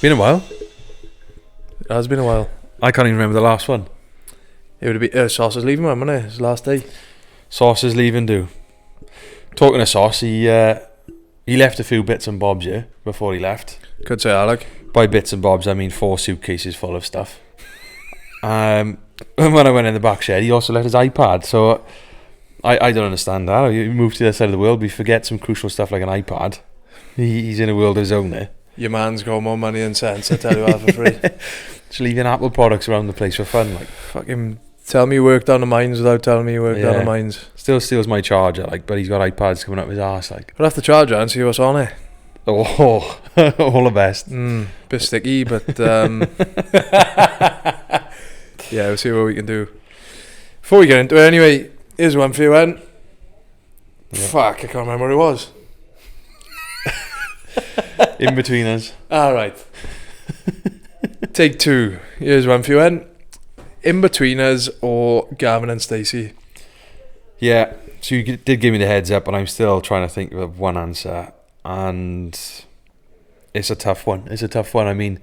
Been a while. It has been a while. I can't even remember the last one. It would be Sauce's leaving one, wasn't it? His last day. Sauce is leaving, do. Talking to Sauce, he left a few bits and bobs here before he left. Could say Alec. By bits and bobs, I mean 4 suitcases full of stuff. And when I went in the back shed, he also left his iPad. So I don't understand that. You move to the other side of the world, we forget some crucial stuff like an iPad. He's in a world of his own there. Your man's got more money than sense, I tell you that for free. Just leaving Apple products around the place for fun. Like, fucking tell me you worked on the mines without telling me you worked on the mines. Still steals my charger, like, but he's got iPads coming up his arse, like. I'll have to charge it and see what's on it. Oh, all the best. Bit sticky, but yeah, we'll see what we can do. Before we get into it, anyway, here's one for you, Ed. Yeah. Fuck, I can't remember what it was. In between us. Alright. Take 2. Here's one for you, Ed. In between us or Gavin and Stacey? Yeah, so you did give me the heads up, and I'm still trying to think of one answer. And it's a tough one. I mean,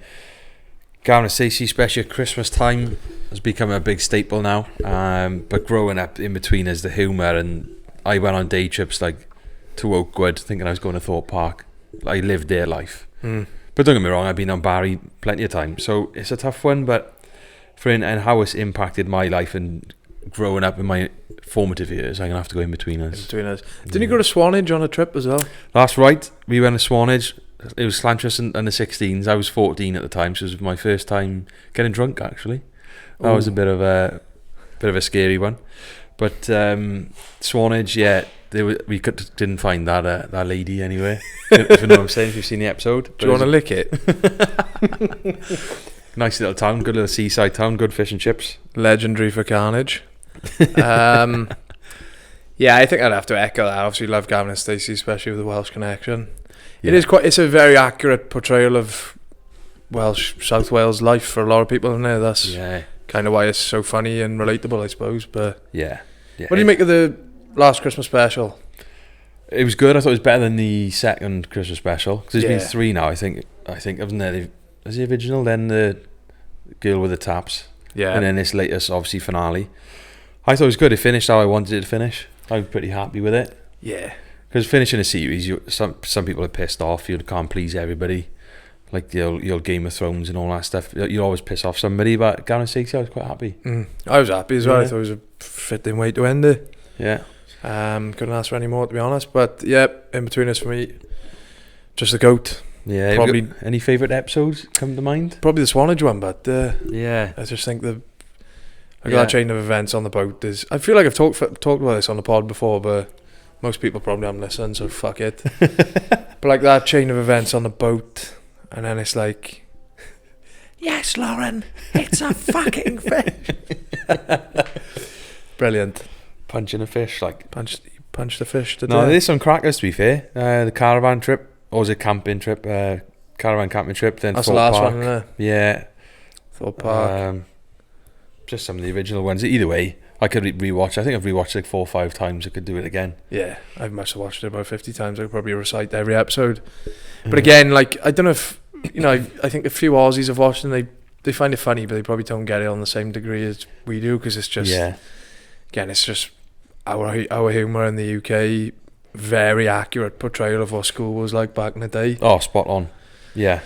Gavin and Stacey, especially at Christmas time, has become a big staple now. But growing up in between us, the humour, and I went on day trips like to Oakwood, thinking I was going to Thorpe Park. I lived their life. But don't get me wrong, I've been on Barry plenty of times, so it's a tough one. But and how it's impacted my life and growing up in my formative years, I'm gonna have to go in between us. Didn't you go to Swanage on a trip as well? That's right, we went to Swanage. It was Slantras and the 16s. I was 14 at the time, so it was my first time getting drunk. Actually, that was a bit of a scary one. But Swanage, yeah, we didn't find that lady anywhere. If you know what I'm saying, if you've seen the episode. Do you want to lick it? Nice little town, good little seaside town, good fish and chips. Legendary for carnage. Yeah, I think I'd have to echo that. Obviously love Gavin and Stacey, especially with the Welsh connection. Yeah. It's a very accurate portrayal of South Wales life for a lot of people, isn't it? That's kind of why it's so funny and relatable, I suppose. But yeah. What do you make of the last Christmas special? It was good. I thought it was better than the second Christmas special, because there's been 3 now, I think, haven't there? There's the original, then the girl with the taps, and then this latest, obviously, finale. I thought it was good. It finished how I wanted it to finish. I'm pretty happy with it. Yeah, because finishing a series, some people are pissed off. You can't please everybody, like the old Game of Thrones and all that stuff. You always piss off somebody. But Gavin and Stacey, I was quite happy. I was happy as well. I thought it was a fitting way to end it. Yeah. Couldn't ask for any more, to be honest. But yeah, in between us for me, just the goat. Yeah, probably. Any favourite episodes come to mind? Probably the Swanage one, but I just think that chain of events on the boat is. I feel like I've talked about this on the pod before, but most people probably haven't listened, so fuck it. But like that chain of events on the boat, and then it's like, yes, Lauren, it's a fucking fish. Brilliant. Punching a fish, like punch the fish. No, there's some crackers, to be fair. The caravan trip. Or was it camping trip? Caravan camping trip. Then that's Thorpe the last Park. one, isn't it? Yeah. Thorpe Park. Just some of the original ones. Either way, I could rewatch. I think I've rewatched like 4 or 5 times. I could do it again. Yeah, I must have watched it about 50 times. I could probably recite every episode. But again, like, I don't know if, I think a few Aussies have watched and they find it funny, but they probably don't get it on the same degree as we do, because it's just, again, it's just our humour in the UK. Very accurate portrayal of what school was like back in the day. Oh, spot on. Yeah.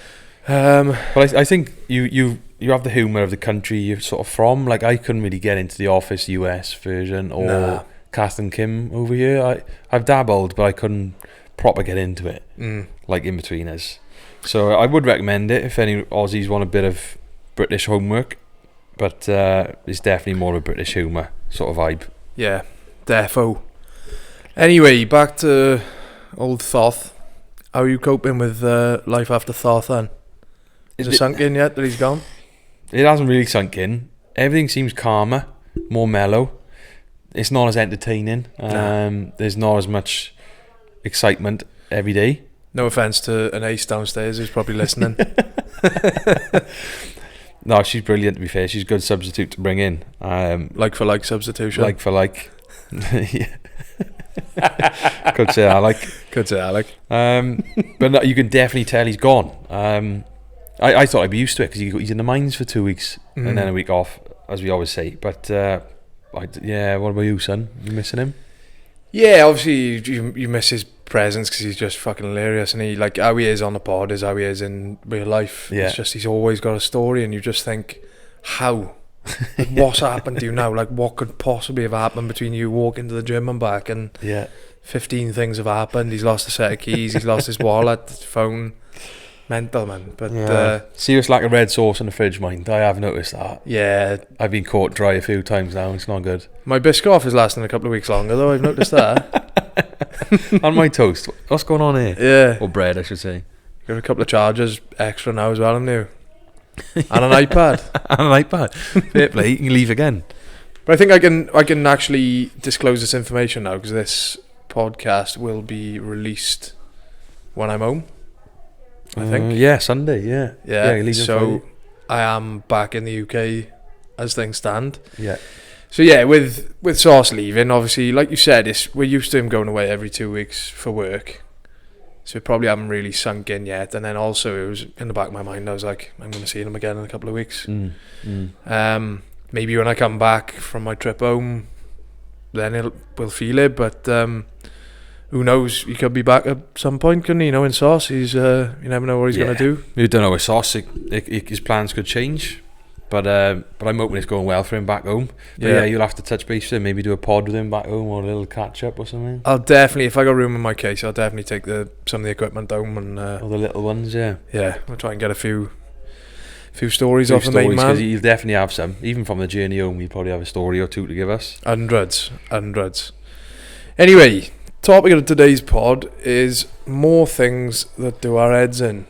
But I think you have the humour of the country you're sort of from. Like, I couldn't really get into the Office US version or Kath and Kim over here. I've dabbled, but I couldn't proper get into it. Like in between us. So I would recommend it if any Aussies want a bit of British homework. But it's definitely more of a British humour sort of vibe. Yeah, defo. Anyway, back to old Thoth. How are you coping with life after Thoth then? Is it sunk in yet that he's gone? It hasn't really sunk in. Everything seems calmer, more mellow. It's not as entertaining. There's not as much excitement every day. No offence to an ace downstairs who's probably listening. No, she's brilliant, to be fair. She's a good substitute to bring in. Like for like substitution. Like for like. Yeah. Could say Alec. But no, you can definitely tell he's gone. I thought I'd be used to it because he's in the mines for 2 weeks and then a week off, as we always say. But what about you, son? You missing him? Yeah, obviously you miss his presence because he's just fucking hilarious, and he, like, how he is on the pod is how he is in real life. Yeah. It's just he's always got a story, and you just think, how? Like, what's happened to you now? Like, what could possibly have happened between you walking to the gym and back? And 15 things have happened. He's lost a set of keys. He's lost his wallet, his phone. Mental, man. But serious lack of red sauce in the fridge, mind. I have noticed that. Yeah, I've been caught dry a few times now. It's not good. my Biscoff is lasting a couple of weeks longer, though. I've noticed that. On my toast. What's going on here? Yeah, Or bread, I should say. got a couple of chargers extra now as well, haven't you? And an iPad. And an iPad. Fair play. You can leave again. But I think I can actually disclose this information now because this podcast will be released when I'm home. I think. Yeah, Sunday. Yeah. Yeah. So I am back in the UK as things stand. Yeah. So yeah, with Sauce leaving, obviously, like you said, we're used to him going away every 2 weeks for work. So we probably haven't really sunk in yet. And then also it was in the back of my mind, I was like, I'm going to see him again in a couple of weeks. Maybe when I come back from my trip home, then we'll feel it. But who knows? He could be back at some point, couldn't he? You know, in Sauce, he's you never know what he's going to do. You don't know with Sauce. His plans could change. But I'm hoping it's going well for him back home. But yeah, you'll have to touch base with him, maybe do a pod with him back home or a little catch up or something. I'll definitely, if I got room in my case, I'll definitely take some of the equipment home and all the little ones, yeah. Yeah, I'll try and get a few stories off the main man. Because he'll definitely have some. Even from the journey home, he'll probably have a story or two to give us. Hundreds. Anyway, topic of today's pod is more things that do our heads in.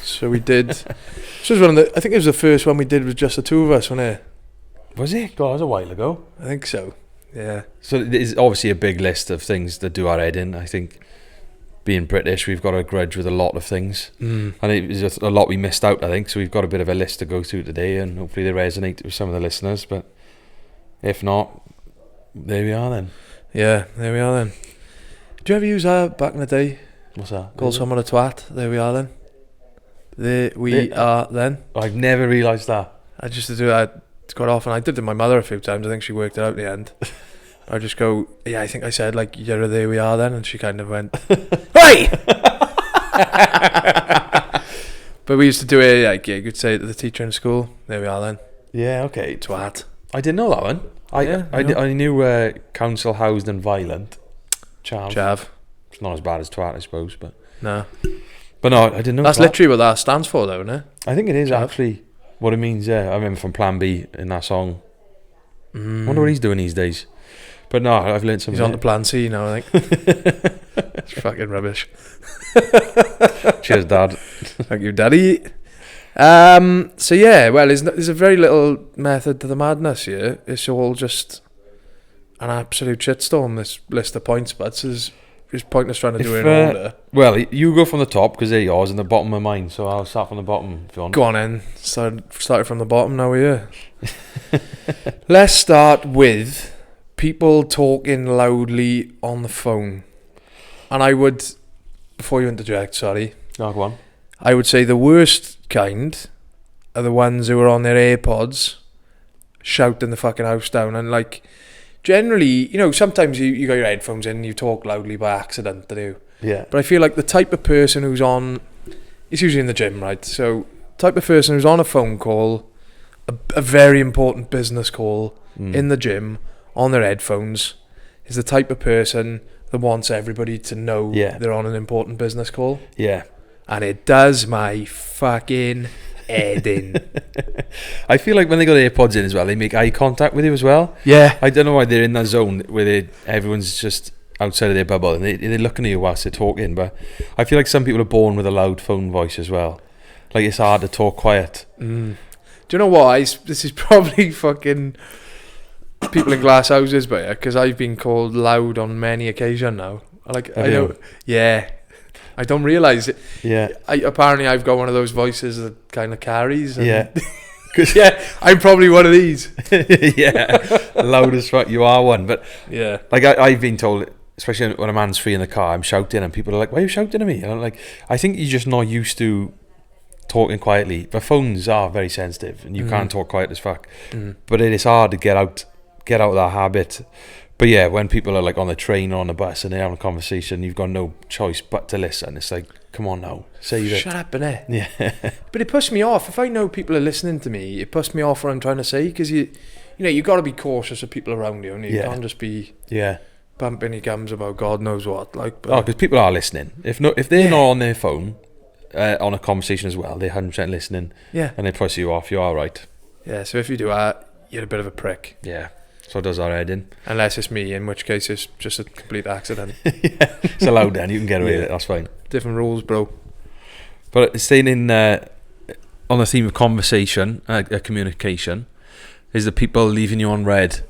So we did. This was I think it was the first one we did with just the two of us, wasn't it? Was it? God, that was a while ago. I think so. Yeah. So there's obviously a big list of things that do our head in. I think being British, we've got a grudge with a lot of things. And there's just a lot we missed out, I think. So we've got a bit of a list to go through today, and hopefully they resonate with some of the listeners. But if not, there we are then. Yeah, there we are then. Did you ever use that back in the day? What's that? Call someone a twat. There we are then. There we are then. I've never realised that. I just do that quite often. I did it to my mother a few times. I think she worked it out in the end. I just go, yeah, I think I said, like, yeah, there we are then. And she kind of went, hey! But we used to do it, like, you could say it to the teacher in school. There we are then. Yeah, okay. Twat. I didn't know that one. I knew council housed and violent. Chav. It's not as bad as twat, I suppose, but no. But no, I didn't know. That's literally what that stands for, though, isn't it? I think it is actually what it means. Yeah, I remember from Plan B in that song. I wonder what he's doing these days. But no, I've learned something. He's on to Plan C now, I think. It's fucking rubbish. Cheers, Dad. Thank you, Daddy. So yeah, well, there's a very little method to the madness here. It's all just an absolute shitstorm, this list of points, but it's pointless trying to do it in order. Well, you go from the top because they're yours and the bottom are mine, so I'll start from the bottom if you want. Go on in. Started from the bottom, now we're here. Let's start with people talking loudly on the phone. And I would, before you interject, sorry. No, go on. I would say the worst kind are the ones who are on their AirPods shouting the fucking house down. And like, generally, you know, sometimes you got your headphones in and you talk loudly by accident, do you? Yeah. But I feel like the type of person who's on, it's usually in the gym, right? So, type of person who's on a phone call, a very important business call, in the gym, on their headphones, is the type of person that wants everybody to know they're on an important business call. Yeah. And it does my fucking head in. I feel like when they got AirPods in as well, they make eye contact with you as well. Yeah. I don't know why they're in that zone where everyone's just outside of their bubble and they're looking at you whilst they're talking. But I feel like some people are born with a loud phone voice as well. Like, it's hard to talk quiet. Do you know what? This is probably fucking people in glass houses, but because I've been called loud on many occasions now. I know. Yeah. I don't realise it. Yeah. Apparently I've got one of those voices that kind of carries. Yeah. Yeah, I'm probably one of these. Yeah. Loud as fuck. You are one. But yeah. Like I've been told, especially when a man's free in the car, I'm shouting and people are like, why are you shouting at me? And I'm like, I think you're just not used to talking quietly. But phones are very sensitive, and you can't talk quiet as fuck. Mm. But it is hard to get out of that habit. But yeah, when people are like on the train or on the bus and they're having a conversation, you've got no choice but to listen. It's like, come on now, say that. Shut up, innit? Yeah. But it pushes me off. If I know people are listening to me, it pushes me off what I'm trying to say, because you got to be cautious of people around you, and you can't just be bumping your gums about God knows what. Like, because people are listening. If they're not on their phone on a conversation as well, they're 100% listening. Yeah. And they push you off. You are right. Yeah. So if you do that, you're a bit of a prick. Yeah. So does our head in. Unless it's me, in which case it's just a complete accident. Yeah. It's allowed then. You can get away with it. That's fine. Different rules, bro. But staying in on the theme of conversation, communication, is the people leaving you on red.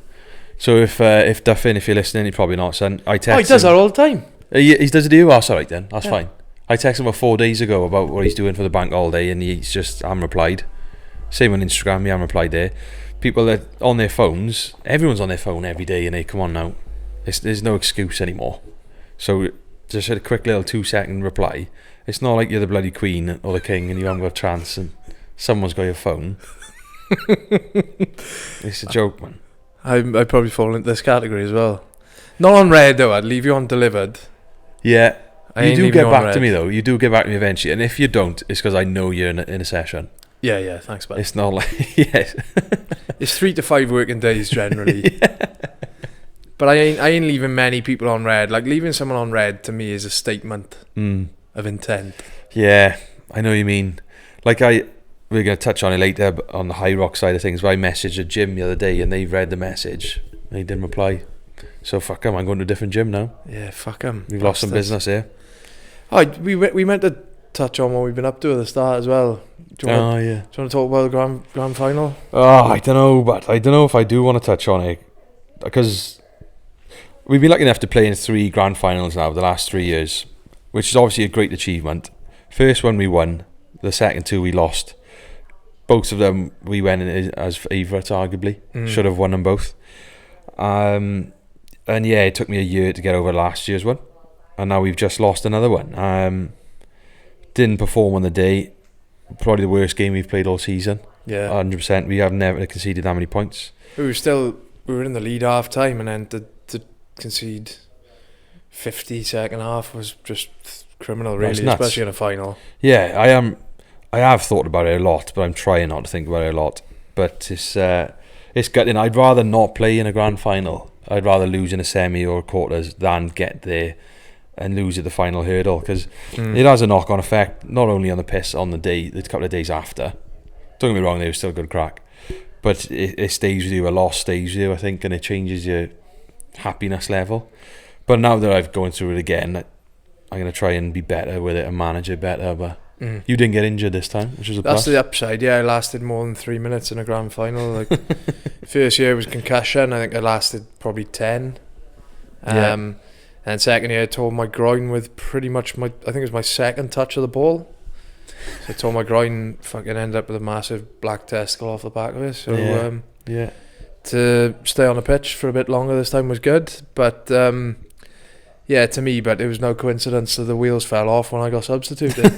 So if Duffin, if you're listening, you're probably not, son. I text he does him. that all the time. He does it to you? Oh, that's alright then. That's fine. I texted him about 4 days ago about what he's doing for the bank holiday, and he's just, I haven't replied. Same on Instagram, he haven't replied there. People that on their phones, everyone's on their phone every day, and they come on now. There's no excuse anymore. So just a quick little 2-second reply. It's not like you're the bloody queen or the king and you haven't got a chance and someone's got your phone. It's a joke, man. I probably fall into this category as well. Not on red though. I'd leave you on delivered. Yeah. You do get back to me red. though. You do get back to me eventually. And if you don't, it's because I know you're in a session. Yeah, thanks, bud. It's not like yes. It's 3 to 5 working days generally. But I ain't leaving many people on red. Like, leaving someone on red to me is a statement of intent. Yeah, I know what you mean. Like we're gonna touch on it later on the high rock side of things. But I messaged a gym the other day and they read the message and they didn't reply. So fuck them. I'm going to a different gym now. Yeah, fuck them. We've lost some business here. Oh, we meant to touch on what we've been up to at the start as well. Do you want to talk about the grand final? Oh, I don't know, but I don't know if I do want to touch on it, because we've been lucky enough to play in 3 grand finals now the last 3 years, which is obviously a great achievement. First one we won, the second 2 we lost. Both of them we went in as favourites, arguably. Should have won them both. And yeah, it took me a year to get over last year's one, and now we've just lost another one. Didn't perform on the day. Probably the worst game we've played all season. Yeah, 100%. We have never conceded that many points. We were in the lead half time, and then to concede 50 second half was just criminal, really, especially in a final. Yeah, I have thought about it a lot, but I'm trying not to think about it a lot. But it's gutting. I'd rather not play in a grand final. I'd rather lose in a semi or quarters than get there and lose at the final hurdle, because it has a knock-on effect, not only on the piss on the day, the couple of days after. Don't get me wrong, they were still good crack, but it stays with you. A loss stays with you, I think, and it changes your happiness level. But now that I've gone through it again, I'm going to try and be better with it and manage it better. But you didn't get injured this time, which was a plus. That's the upside. Yeah, I lasted more than 3 minutes in a grand final. Like, first year was concussion. I think I lasted probably 10. And second year I tore my groin with pretty much I think it was my second touch of the ball. So I tore my groin, fucking ended up with a massive black testicle off the back of it. So to stay on the pitch for a bit longer this time was good. But to me, but it was no coincidence that the wheels fell off when I got substituted.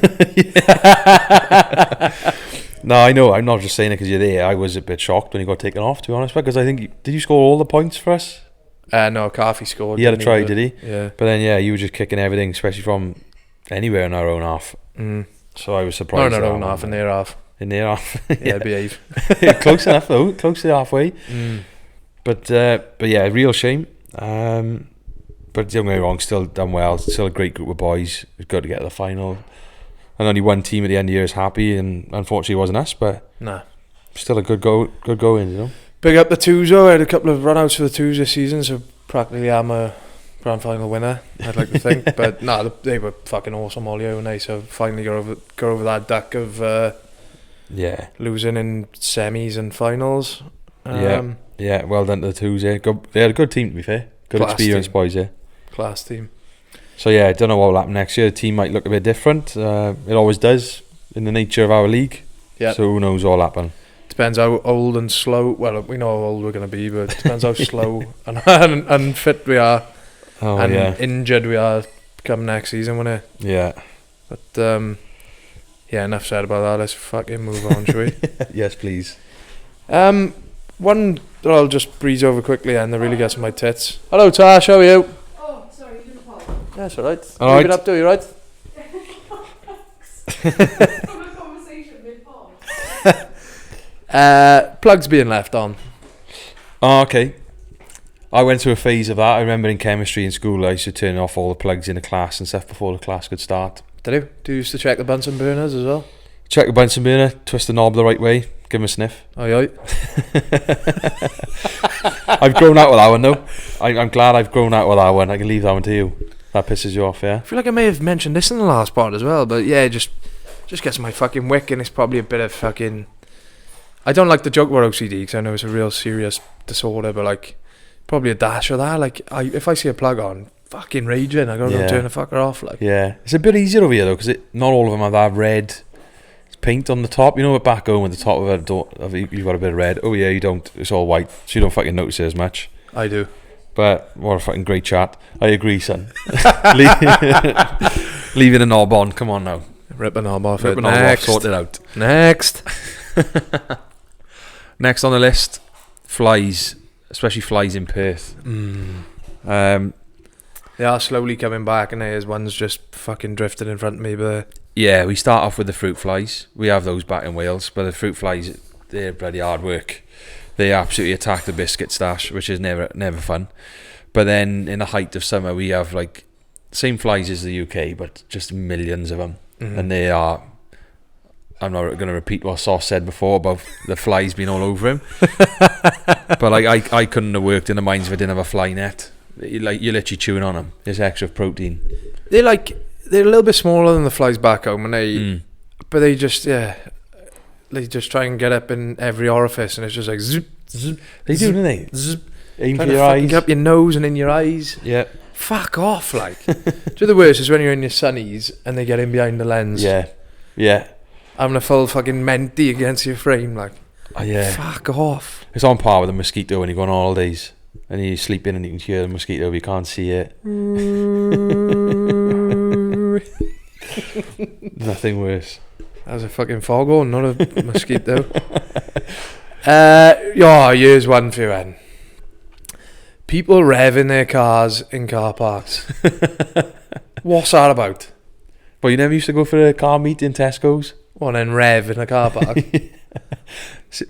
No, I know. I'm not just saying it because you're there. I was a bit shocked when you got taken off, to be honest, because I think did you score all the points for us? No, Carthy scored. He had a try, did he? Yeah. But then, you were just kicking everything, especially from anywhere in our own half. So I was surprised. No, not own half, in their half. In their half. Yeah, behave. Close enough, though. Close to halfway. But yeah, real shame. But don't get me wrong, still done well. Still a great group of boys. It's good to get to the final. And only one team at the end of the year is happy, and unfortunately it wasn't us, but still a good going, you know. Big up the twos though. I had a couple of run-outs for the twos this season, so practically I'm a grand final winner, I'd like to think. But they were fucking awesome all year, weren't they? So finally got over that duck of losing in semis and finals. Yeah, well done to the twos. Yeah, they had a good team, to be fair. Good experienced boys, yeah. Class team. So yeah, I don't know what will happen next year. The team might look a bit different. It always does in the nature of our league. Yeah. So who knows what will happen. Depends how old and slow. Well, we know how old we're going to be, but it depends how slow and unfit we are, injured we are come next season, won't it? Yeah. But Yeah, enough said about that. Let's fucking move on, shall we? Yes, please. One that I'll just breeze over quickly and that really gets on my tits. Hello, Tash, how are you? Oh, sorry, you didn't pause. That's alright. All What have right. you been up to, you right? From a conversation mid-pause. Plugs being left on. Oh, okay. I went through a phase of that. I remember in chemistry in school, I used to turn off all the plugs in the class and stuff before the class could start. Did you? Do you used to check the Bunsen burners as well? Check the Bunsen burner, twist the knob the right way, give him a sniff. Oh, yeah. I've grown out with that one though. I'm glad I've grown out with that one. I can leave that one to you. That pisses you off, yeah? I feel like I may have mentioned this in the last part as well, but yeah, just gets my fucking wick, and it's probably a bit of fucking... I don't like the joke about OCD because I know it's a real serious disorder, but like probably a dash of that. Like if I see a plug on, fucking raging, I gotta go turn the fucker off. Like, yeah, it's a bit easier over here though because not all of them have that red paint on the top. You know, what, back home at the top of it, you've got a bit of red. Oh yeah, you don't. It's all white, so you don't fucking notice it as much. I do. But what a fucking great chat. I agree, son. Leaving a knob on. Come on now. Rip a knob off Rip it. a knob off. Next. Sort it out. Next. Next on the list, flies, especially flies in Perth. They are slowly coming back, and there's one's just fucking drifted in front of me, but... Yeah, we start off with the fruit flies. We have those back in Wales, but the fruit flies, they're bloody hard work. They absolutely attack the biscuit stash, which is never fun. But then in the height of summer, we have like same flies as the UK, but just millions of them, and they are. I'm not going to repeat what Sauce said before about the flies being all over him, but like I couldn't have worked in the mines if I didn't have a fly net. You're literally chewing on them. There's extra protein. They're a little bit smaller than the flies back home, and but they just try and get up in every orifice, and it's just like zip, zip. They do, don't they? Zip. Aim for Trying to your fucking eyes. get up your nose and in your eyes. Yeah. Fuck off, like. Do the worst is when you're in your sunnies and they get in behind the lens. Yeah. Yeah. Having a full fucking menti against your frame, like. Oh, yeah. Fuck off. It's on par with a mosquito when you go on holidays and you sleep in and you can hear the mosquito but you can't see it. Nothing worse. That was a fucking foghorn, not a mosquito. Here's one for you, Ed. People revving their cars in car parks. What's that about? But you never used to go for a car meet in Tesco's? Well, then rev in a car park.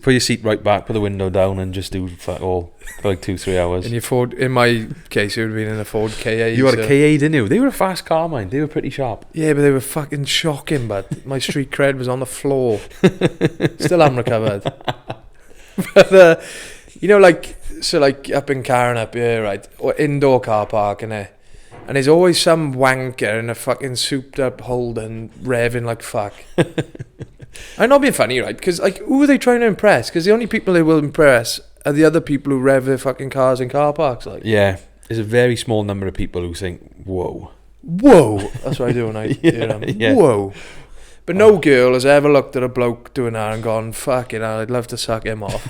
Put your seat right back, put the window down and just do fuck all for like 2-3 hours. In your Ford, in my case, it would have been in a Ford KA. You had a KA, didn't you? They were a fast car, mine. They were pretty sharp. Yeah, but they were fucking shocking, but my street cred was on the floor. Still haven't recovered. But, like up in Karen up here, right? Or indoor car park, and there's always some wanker in a fucking souped up Holden revving like fuck. I'm not being funny, right? Because, like, who are they trying to impress? Because the only people they will impress are the other people who rev their fucking cars in car parks, like. Yeah. There's a very small number of people who think, whoa. Whoa! That's what I do when I hear them. Yeah. Whoa! But no girl has ever looked at a bloke doing that and gone, fucking hell, I'd love to suck him off.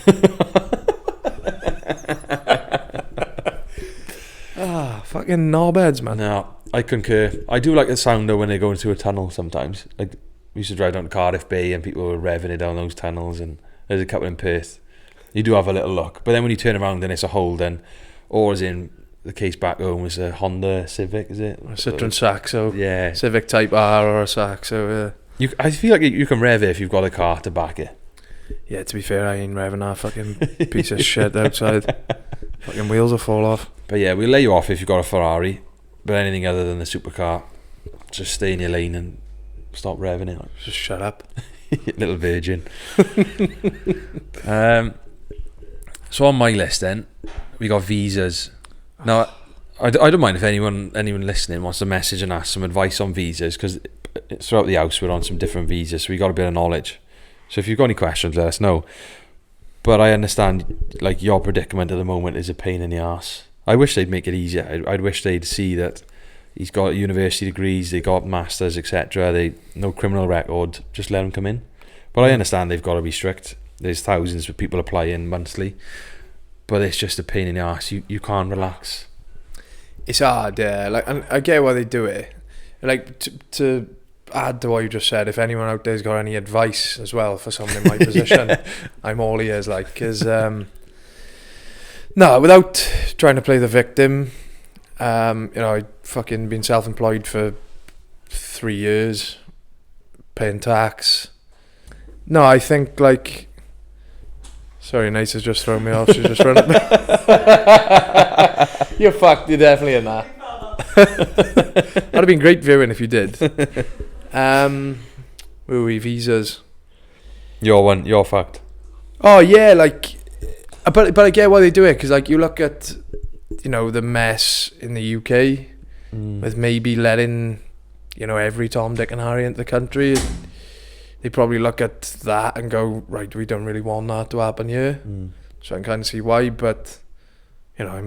Fucking knobheads, man. No, I concur. I do like the sound though when they go into a tunnel sometimes. Like, we used to drive down to Cardiff Bay and people were revving it down those tunnels, and there's a couple in Perth. You do have a little look. But then when you turn around and it's a Holden, or as in the case back home was a Honda Civic, is it? A Citroen Saxo. Yeah. Civic Type R or a Saxo, I feel like you can rev it if you've got a car to back it. yeah, to be fair, I ain't revving that fucking piece of shit outside. Fucking wheels will fall off. But yeah, we'll lay you off if you've got a Ferrari. But anything other than the supercar, just stay in your lane and stop revving it. Just shut up. Little virgin. So on my list then, we got visas. Now, I don't mind if anyone listening wants to message and ask some advice on visas, because throughout the house we're on some different visas, so we got a bit of knowledge. So if you've got any questions, let us know. But I understand, like, your predicament at the moment is a pain in the arse. I wish they'd make it easier. I'd wish they'd see that he's got university degrees, they got masters, etc. They no criminal record. Just let him come in. But I understand they've got to be strict. There's thousands of people applying monthly, but it's just a pain in the arse. You can't relax. It's hard, yeah. Like, and I get why they do it. Like, to add to what you just said, if anyone out there's got any advice as well for someone in my position, I'm all ears. Like, because no, without trying to play the victim, I fucking been self-employed for 3 years, paying tax. No, I think like. Sorry, Nice has just thrown me off. She's just running. You're fucked. You're definitely in that. That'd have been great viewing if you did. Were we visas? You're fucked. Oh yeah, like, but I get why they do it, because like you look at, the mess in the UK with maybe letting, every Tom, Dick and Harry into the country. They probably look at that and go, right, we don't really want that to happen here. So I can kind of see why, but I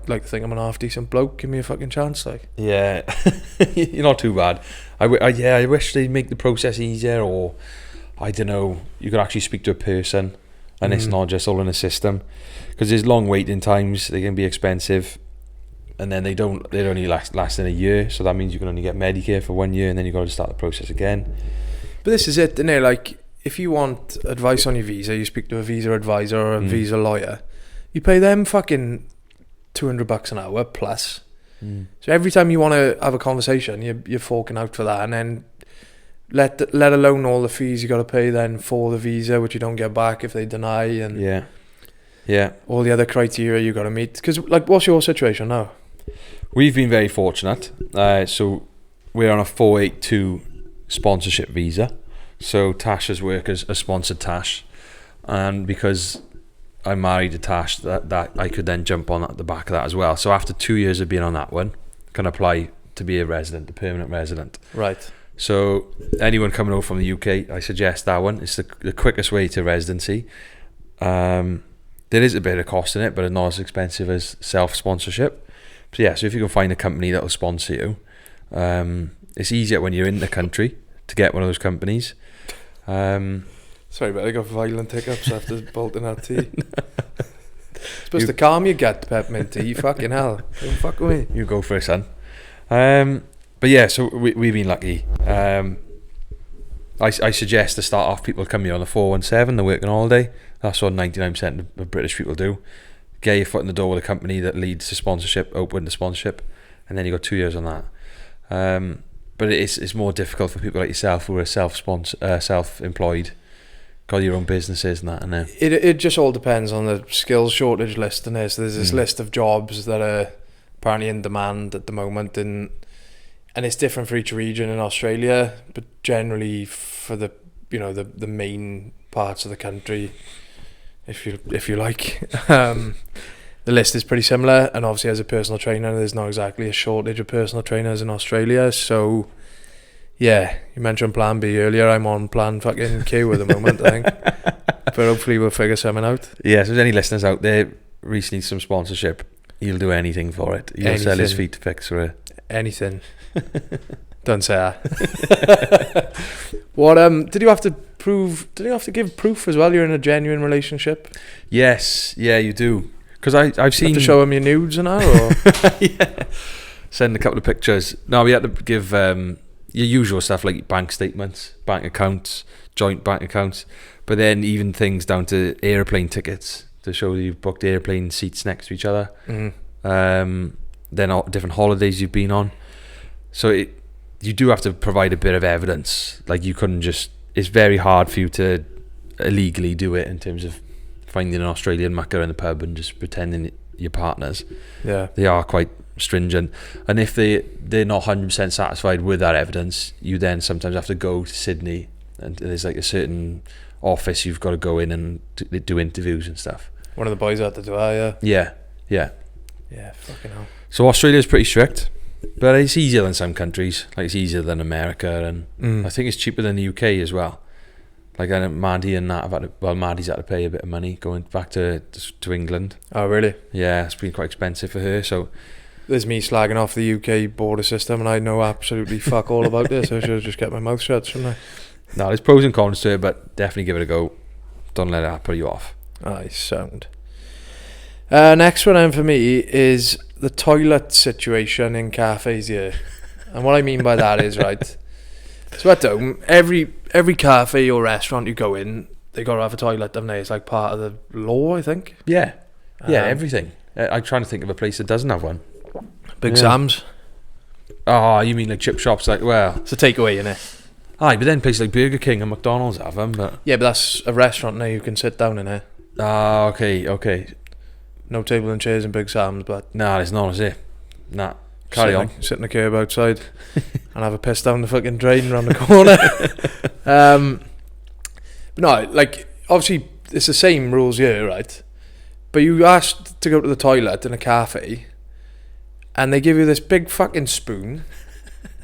like to think I'm an half decent bloke. Give me a fucking chance, like. Yeah, you're not too bad. I wish they'd make the process easier, or I don't know, you could actually speak to a person, and it's not just all in a system, because there's long waiting times. They can be expensive, and then they only last in a year. So that means you can only get Medicare for 1 year, and then you got to start the process again. But this is it, isn't it? Like, if you want advice on your visa, you speak to a visa advisor or a visa lawyer. You pay them fucking $200 an hour plus. So every time you want to have a conversation, you're forking out for that, and then let alone all the fees you got to pay then for the visa, which you don't get back if they deny, and yeah, all the other criteria you got to meet. Because like, what's your situation now? We've been very fortunate. So we're on a 482 sponsorship visa. So Tasha's work as a sponsored Tash, and because I married a Tash, that I could then jump on at the back of that as well. So after 2 years of being on that one, can apply to be a resident, a permanent resident. Right. So anyone coming over from the UK, I suggest that one. It's the quickest way to residency. There is a bit of cost in it, but it's not as expensive as self-sponsorship. So yeah, so if you can find a company that will sponsor you, it's easier when you're in the country to get one of those companies. Sorry, but I got violent hiccups after bolting that tea. Supposed to calm your gut, peppermint tea. Fucking hell. Don't fuck with me. You go for it, son. But yeah, so we've been lucky. I suggest to start off, people come here on the 417, the working holiday. That's what 99% of British people do. Get your foot in the door with a company that leads to sponsorship, open to sponsorship, and then you got 2 years on that. But it's more difficult for people like yourself who are self-employed, got your own businesses and that. And it just all depends on the skills shortage list. And there's this list of jobs that are apparently in demand at the moment, and it's different for each region in Australia. But generally, for the main parts of the country, if you like, the list is pretty similar. And obviously, as a personal trainer, there's not exactly a shortage of personal trainers in Australia. So yeah, you mentioned plan B earlier. I'm on plan fucking Q at the moment, I think. But hopefully we'll figure something out. Yeah, so if there's any listeners out there recently some sponsorship, he'll do anything for it. He'll sell his feet to pics for it. Anything. Don't say that. What did you have to prove? Did you have to give proof as well? You're in a genuine relationship. Yes, yeah, you do. Because I've seen. You have to show him your nudes and that, or yeah, send a couple of pictures. No, we had to give your usual stuff like bank statements, bank accounts, joint bank accounts, but then even things down to airplane tickets to show you've booked airplane seats next to each other. Then all different holidays you've been on. So you do have to provide a bit of evidence. Like, you couldn't just. It's very hard for you to illegally do it in terms of finding an Australian mucker in the pub and just pretending you're partners. Yeah, they are quite stringent, and if they're not 100% satisfied with that evidence, you then sometimes have to go to Sydney, and there's like a certain office you've got to go in and do interviews and stuff. One of the boys had to do that. Yeah, fucking hell. So Australia's pretty strict, but it's easier than some countries. Like, it's easier than America, and I think it's cheaper than the UK as well. Like, Maddie and that Maddie's had to pay a bit of money going back to England. Oh really? Yeah, it's been quite expensive for her. So there's me slagging off the UK border system, and I know absolutely fuck all about this. So I should have just kept my mouth shut, shouldn't I? No, there's pros and cons to it, but definitely give it a go. Don't let that put you off. Aye, sound. Next one for me is the toilet situation in cafes here. And what I mean by that is, right, So at home, every cafe or restaurant you go in, they got to have a toilet, haven't they? It's like part of the law, I think. Yeah, everything. I'm trying to think of a place that doesn't have one. Big Sam's. Oh, you mean like chip shops? Like, well, It's a takeaway, innit? aye, but then places like Burger King and McDonald's have them. But Yeah, but that's a restaurant now. You can sit down in it. okay. No table and chairs in Big Sam's, but Nah, there's none, is it? Nah, carry on. Sit in the curb outside and have a piss down the fucking drain around the corner. No, like, obviously it's the same rules here, right? But you asked to go to the toilet in a cafe and they give you this big fucking spoon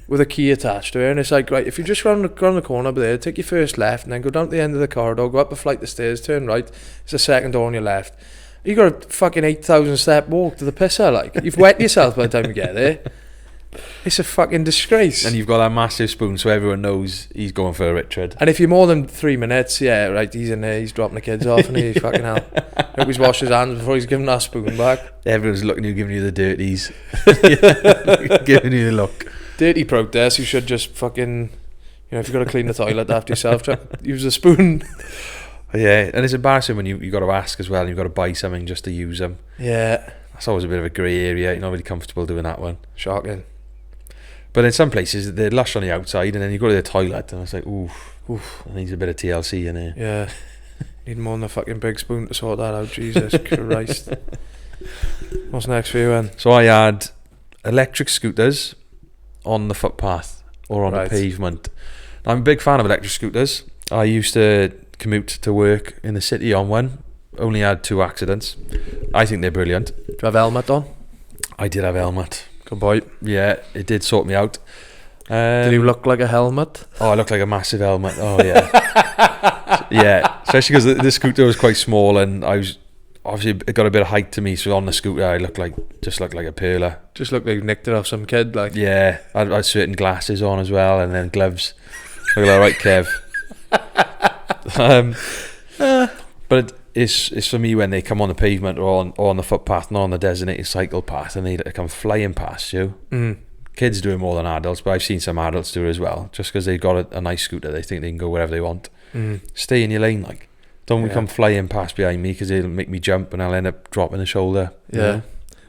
with a key attached to it, and it's like, right, if you just round the corner over there, take your first left and then go down to the end of the corridor, go up a flight of stairs, turn right, it's the second door on your left. You got a fucking 8,000 step walk to the pisser, like. You've wet yourself by the time you get there. It's a fucking disgrace. And you've got that massive spoon, so everyone knows he's going for a Richard. And if you're more than 3 minutes, yeah, right, he's in there, he's dropping the kids off, and he's fucking hell. Hope he's washed his hands before he's giving that spoon back. Everyone's looking at you, giving you the dirties. Giving you the look. Dirty protest, you should just fucking, you know, if you've got to clean the toilet after yourself, use a spoon. Yeah, and it's embarrassing when you got to ask as well, and you've got to buy something just to use them. Yeah. That's always a bit of a grey area. You're not really comfortable doing that one. Shocking. But in some places, they're lush on the outside, and then you go to the toilet, and it's like, oof, it needs a bit of TLC in here. Yeah. Need more than a fucking big spoon to sort that out, Jesus Christ. What's next for you, then? So I had electric scooters on the footpath or on the pavement. I'm a big fan of electric scooters. I used to commute to work in the city on one. Only had 2 accidents. I think they're brilliant. Do you have helmet on? I did have a helmet. Good boy. Yeah, it did sort me out. Did you look like a helmet? Oh, I looked like a massive helmet. Oh, yeah. Yeah, especially because the scooter was quite small, and I was obviously, it got a bit of height to me, so on the scooter I looked like a peeler. Just looked like you nicked it off some kid, like. Yeah, I had certain glasses on as well, and then gloves. Look at that, right, Kev? But it's for me when they come on the pavement or on the footpath, not on the designated cycle path, and they come flying past you. Kids do it more than adults, but I've seen some adults do it as well. Just because they've got a nice scooter, they think they can go wherever they want. Stay in your lane, like. Don't come flying past behind me, because it'll make me jump and I'll end up dropping the shoulder. Yeah. Know?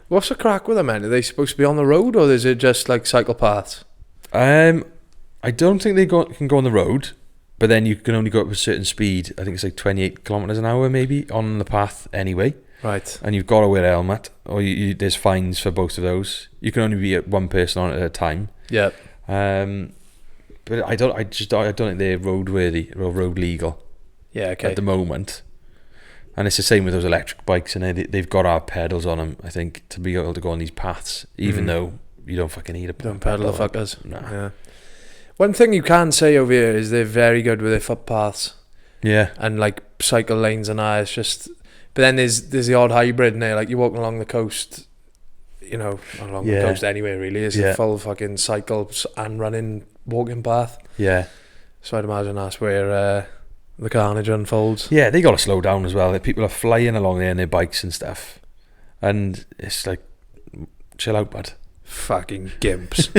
What's the crack with them, man? Are they supposed to be on the road, or is it just like cycle paths? I don't think they can go on the road, but then you can only go up a certain speed. I think it's like 28 kilometers an hour maybe on the path anyway. Right. And you've got to wear a helmet, or there's fines for both of those. You can only be one person on it at a time. Yeah. But I don't think they're roadworthy or road legal. Yeah. Okay. At the moment. And it's the same with those electric bikes, and they've got to have pedals on them, I think, to be able to go on these paths, even though you don't fucking need a don't pedal the fuckers. Nah. Yeah. One thing you can say over here is they're very good with their footpaths. Yeah. And like cycle lanes and that. It's just, but then there's the odd hybrid in there. Like you're walking along the coast, you know, along the coast anywhere really. It's a full fucking cycle and running walking path. Yeah. So I'd imagine that's where the carnage unfolds. Yeah, they got to slow down as well. People are flying along there on their bikes and stuff, and it's like, chill out, bud. Fucking gimps.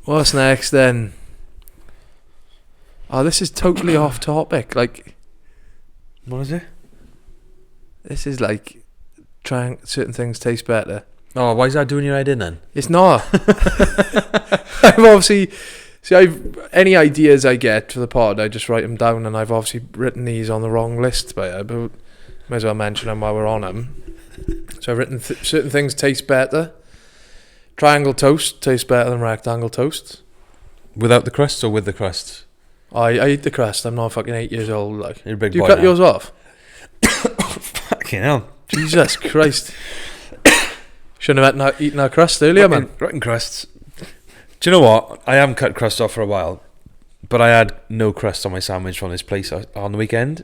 What's next then? Oh, this is totally off topic. Like, what is it? This is like trying certain things taste better. Oh, why is that doing your head in then? It's not. I've obviously, any ideas I get for the pod, I just write them down, and I've obviously written these on the wrong list, but might as well mention them while we're on them. So I've written certain things taste better. Triangle toast tastes better than rectangle toast. Without the crusts or with the crusts? I eat the crust. I'm not fucking 8 years old. Like, you're a big do you boy cut now. yours off? Fucking hell. Jesus Christ. Shouldn't have eaten our crust earlier, man. Rotten crusts. Do you know what? I haven't cut crust off for a while, but I had no crust on my sandwich from this place on the weekend.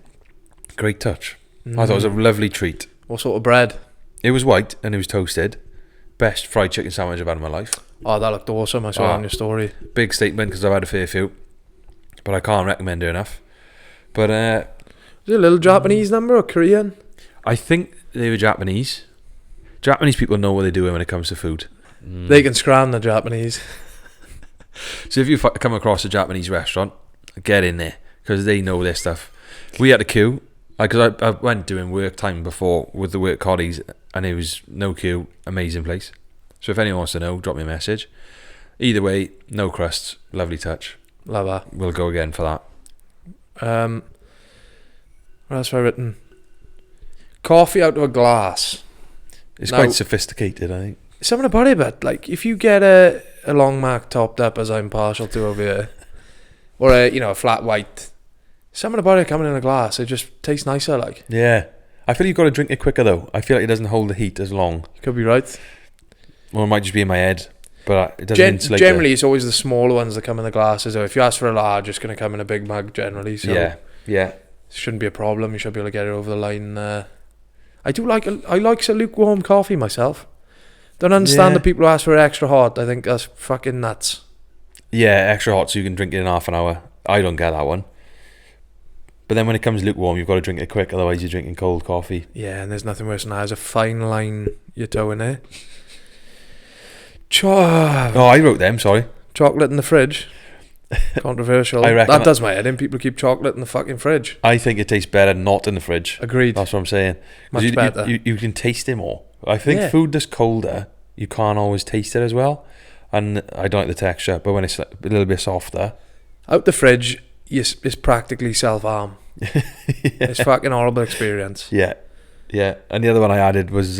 Great touch. I thought it was a lovely treat. What sort of bread? It was white and it was toasted. Best fried chicken sandwich I've had in my life. Oh, that looked awesome. I saw it on your story. Big statement, because I've had a fair few, but I can't recommend it enough. But is it a little Japanese number or Korean? I think they were Japanese. Japanese people know what they're doing when it comes to food. They can scram the Japanese. So if you come across a Japanese restaurant, get in there because they know their stuff. We had a queue because I went doing work time before with the work colleagues, and it was no queue. Amazing place. So if anyone wants to know, drop me a message. Either way, no crusts, lovely touch. Love that. We'll go again for that. What else have I written? Coffee out of a glass. It's Now- quite sophisticated, I think. Something about it, but like if you get a long Mac topped up, as I'm partial to over here, or a flat white, something about it coming in a glass, it just tastes nicer. Like, Yeah. I feel you've got to drink it quicker though. I feel like it doesn't hold the heat as long. you could be right. Or it might just be in my head, but it doesn't insulate. Generally, it's always the smaller ones that come in the glasses. Or if you ask for a large, it's going to come in a big mug generally. So Yeah. it shouldn't be a problem. You should be able to get it over the line. I like a lukewarm coffee myself. Don't understand Yeah. the people who ask for it extra hot. I think that's fucking nuts. Yeah, extra hot so you can drink it in half an hour. I don't get that one. But then when it comes lukewarm, you've got to drink it quick, otherwise you're drinking cold coffee. Yeah, and there's nothing worse than that. There's a fine line you're towing there. Oh, I wrote them, sorry. Chocolate in the fridge. Controversial. I reckon that does my head in. People keep chocolate in the fucking fridge. I think it tastes better not in the fridge. Agreed. That's what I'm saying. 'Cause Much better. You can taste it more. I think Yeah. food that's colder, you can't always taste it as well. And I don't like the texture, but when it's a little bit softer. Out the fridge, it's practically self-harm. It's fucking horrible experience. Yeah. Yeah. And the other one I added was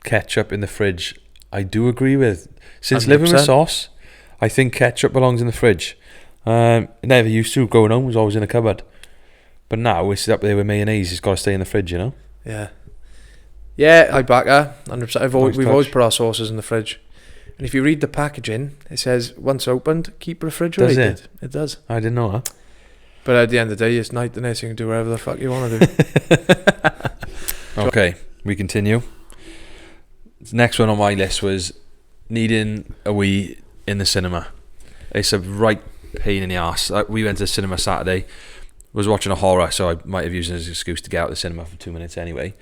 ketchup in the fridge. I do agree with. Since living with 100%. sauce, I think ketchup belongs in the fridge. Never used to. Growing up, it was always in a cupboard. But now it's up there with mayonnaise. It's got to stay in the fridge, you know? Yeah. Yeah, I back her. 100%. Nice We've always touch. put our sauces in the fridge. And if you read the packaging, it says, once opened, keep refrigerated. Does It does. I didn't know that. But at the end of the day, it's night and so you can do whatever the fuck you want to do. Okay, we continue. The next one on my list was needing a wee in the cinema. It's a right pain in the arse. We went to the cinema Saturday, was watching a horror, so I might have used it as an excuse to get out of the cinema for 2 minutes anyway.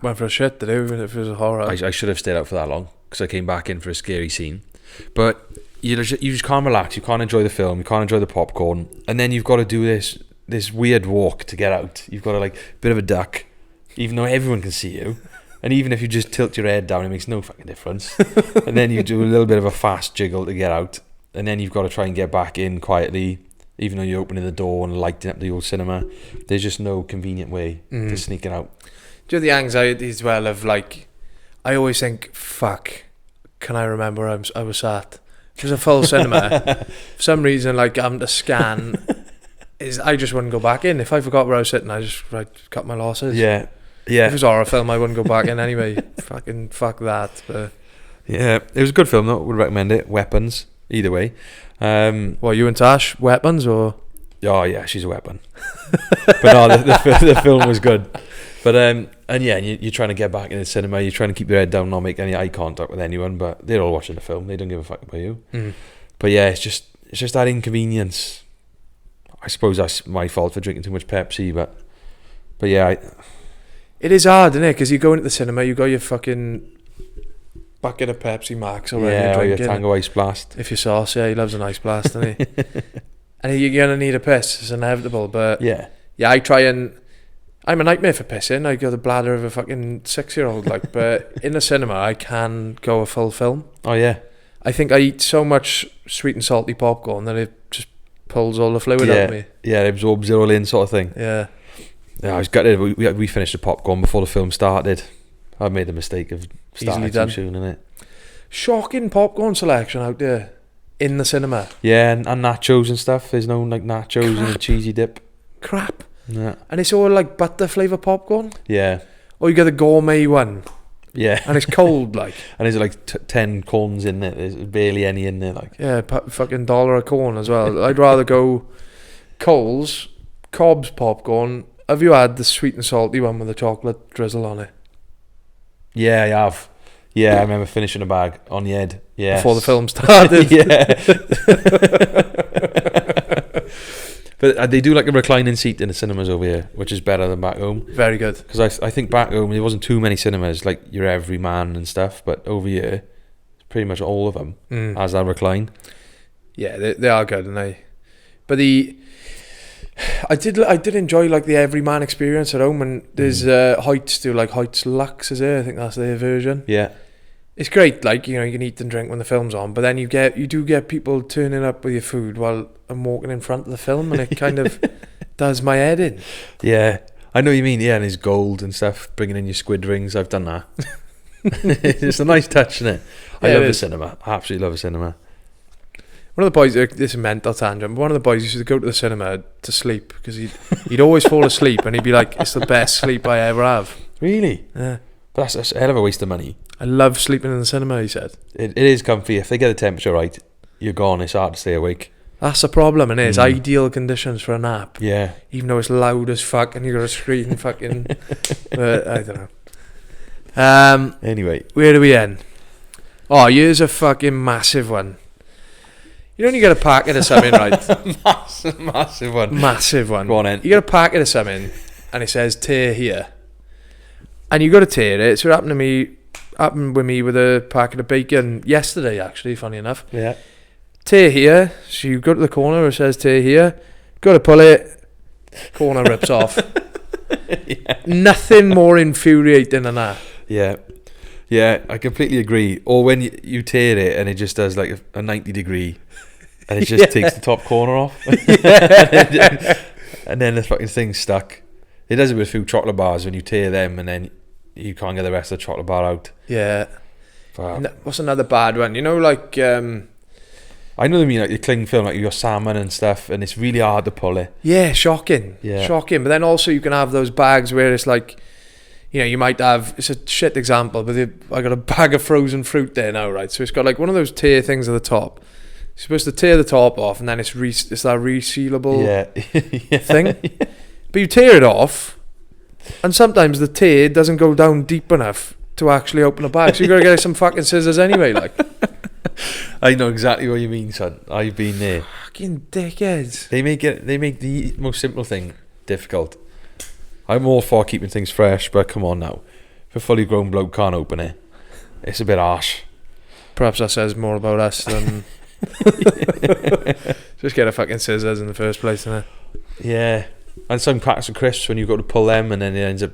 Went for a shit to do, even if it was a horror. I should have stayed out for that long because I came back in for a scary scene. But you just can't relax. You can't enjoy the film. You can't enjoy the popcorn, and then you've got to do this weird walk to get out. You've got to like bit of a duck, even though everyone can see you. And even if you just tilt your head down, it makes no fucking difference. And then you do a little bit of a fast jiggle to get out, and then you've got to try and get back in quietly, even though you're opening the door and lighting up the old cinema. There's just no convenient way to sneak it out. Do you know the anxiety as well of like, I always think, fuck, can I remember where I was sat? It was a full cinema. For some reason, like, having to scan, I just wouldn't go back in. If I forgot where I was sitting, I just cut my losses. Yeah. If it was a horror film, I wouldn't go back in anyway. Fucking fuck that. But Yeah, it was a good film though. Would recommend it. Weapons, either way. what, you and Tash, weapons or? Oh yeah, she's a weapon. But no, the film was good. But and yeah, you're trying to get back in the cinema. You're trying to keep your head down, not make any eye contact with anyone. But they're all watching the film. They don't give a fuck about you. But yeah, it's just that inconvenience. I suppose that's my fault for drinking too much Pepsi. But yeah. It is hard, isn't it? Because you go into the cinema, you got your fucking bucket of Pepsi Max already Yeah, or your drinking. Tango Ice Blast. If you're sauce, yeah, he loves an ice blast, doesn't he? And you're going to need a piss. It's inevitable. But Yeah. I try and... I'm a nightmare for pissing. I got the bladder of a fucking 6-year-old. Like, but in the cinema, I can go a full film. Oh yeah. I think I eat so much sweet and salty popcorn that it just pulls all the fluid out of me. Yeah, it absorbs it all in, sort of thing. Yeah. Yeah, I was gutted. We finished the popcorn before the film started. I made the mistake of starting Easily too done. soon, innit? Shocking popcorn selection out there in the cinema. Yeah, and nachos and stuff. There's no like nachos and a cheesy dip. Crap. Yeah. And it's all like butter flavour popcorn. Yeah. Or you get the gourmet one. Yeah. And it's cold, like. And there's like 10 corns in there. There's barely any in there. Like. Yeah, fucking $1 a corn as well. I'd rather go Coles, Cobb's popcorn. Have you had the sweet and salty one with the chocolate drizzle on it? Yeah, I have. Yeah, I remember finishing a bag on the head. Yeah. Before the film started. Yeah. But they do like a reclining seat in the cinemas over here, which is better than back home. Very good. Because I think back home there wasn't too many cinemas like your Everyman and stuff, but over here it's pretty much all of them as that recline. Yeah, they are good, and but I did enjoy like the everyman experience at home, and there's Hoyts do like Hoyts Lux, is it? I think that's their version. Yeah. It's great, like, you know, you can eat and drink when the film's on, but then you do get people turning up with your food while I'm walking in front of the film, and it kind of does my head in. Yeah, I know what you mean. Yeah, and his gold and stuff, bringing in your squid rings. I've done that. It's a nice touch, isn't it? I love the cinema. I absolutely love the cinema. One of the boys, this is a mental tangent, but one of the boys used to go to the cinema to sleep because he'd always fall asleep, and he'd be like, it's the best sleep I ever have. Really? Yeah. But that's a hell of a waste of money. I love sleeping in the cinema, he said. It is comfy. If they get the temperature right, you're gone. It's hard to stay awake. That's the problem, and it's ideal conditions for a nap. Yeah. Even though it's loud as fuck and you got a screen fucking... I don't know. Anyway. Where do we end? Oh, here's a fucking massive one. You know when you get a packet of something, right? Massive one. Massive one. Go on then. You get a packet of something and it says tear here. And you got to tear it. So it happened with me with a packet of bacon yesterday, actually, funny enough. Yeah. Tear here. So you go to the corner where it says tear here. Got to pull it. Corner rips off. Yeah. Nothing more infuriating than that. Yeah. Yeah, I completely agree. Or when you tear it and it just does like a 90 degree and it just takes the top corner off. And then the fucking thing's stuck. It does it with a few chocolate bars when you tear them and then you can't get the rest of the chocolate bar out. Yeah. But What's another bad one? You know, like... I know what I mean, like your cling film, like your salmon and stuff, and it's really hard to pull it. Yeah, shocking. Yeah. Shocking. But then also you can have those bags where it's like... You know, you might have... It's a shit example, but I got a bag of frozen fruit there now, right? So it's got like one of those tear things at the top. You're supposed to tear the top off, and then it's that resealable thing. Yeah. But you tear it off, and sometimes the tear doesn't go down deep enough to actually open the bag. So you got to get some fucking scissors anyway, like. I know exactly what you mean, son. I've been there. Fucking dickheads. They make the most simple thing difficult. I'm all for keeping things fresh, but come on now. If a fully grown bloke can't open it, it's a bit harsh. Perhaps that says more about us than... Just get a fucking scissors in the first place, innit? Yeah. And some packs of crisps when you go to pull them and then it ends up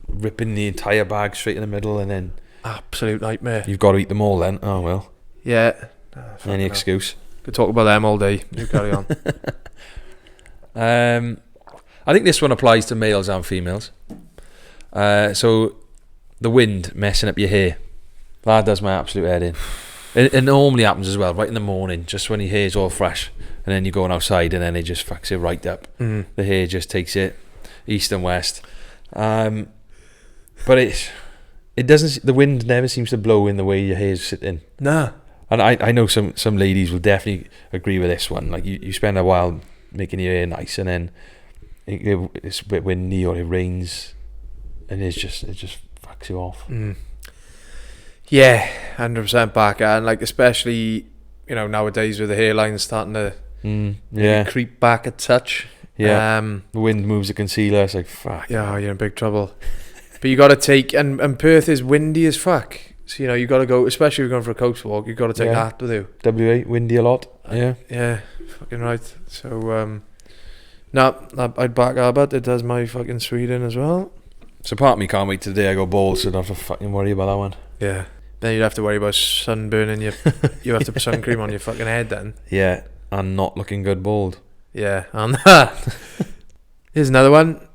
ripping the entire bag straight in the middle and then... Absolute nightmare. You've got to eat them all then. Oh well. Yeah. Any excuse. Could talk about them all day. You carry on. I think this one applies to males and females. So the wind messing up your hair, that does my absolute head in. It normally happens as well, right in the morning, just when your hair's all fresh, and then you're going outside and then it just fucks it right up. The hair just takes it east and west. But it doesn't. The wind never seems to blow in the way your hair's sitting. Nah. And I know some ladies will definitely agree with this one. Like you spend a while making your hair nice, and then it's a bit windy or it rains, and it just fucks you off. Yeah, 100% back, and like especially nowadays with the hairline starting to creep back a touch. Yeah, the wind moves the concealer. It's like fuck. Yeah, you're in big trouble. But you got to take, and Perth is windy as fuck. So you got to go, especially if you're going for a coast walk. You got to take a hat with you. WA windy a lot. Yeah, fucking right. So I'd back Abbott. It does my fucking Sweden as well. So part of me can't wait till the day I go bald, so I don't have to fucking worry about that one. Yeah. Then you'd have to worry about sunburning you. You have to put sun cream on your fucking head then. Yeah, and not looking good bald. Yeah, and here's another one.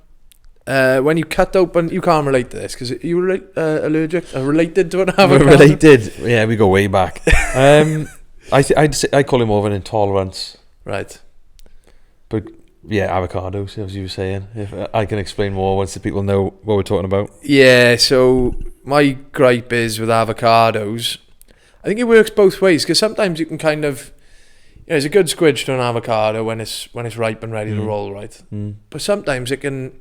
When you cut open, you can't relate to this because you allergic, related to an avocado. We're related. Yeah, we go way back. I call him more of an intolerance. Right. But yeah, avocados, as you were saying. If I can explain more once the people know what we're talking about. Yeah, so my gripe is with avocados, I think it works both ways because sometimes you can kind of, it's a good squidge to an avocado when it's ripe and ready to roll, right? But sometimes it can